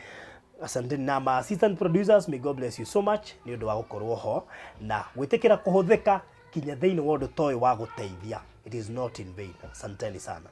Asanteni na ma assistant producers, may God bless you so much nĩ ũndũ wa gũkorwo ho na gwĩtĩkĩra kũhũthĩka kinya thĩinĩ wa ũndũ toĩ wa gũteithia. It is not in vain. Asanteni sana.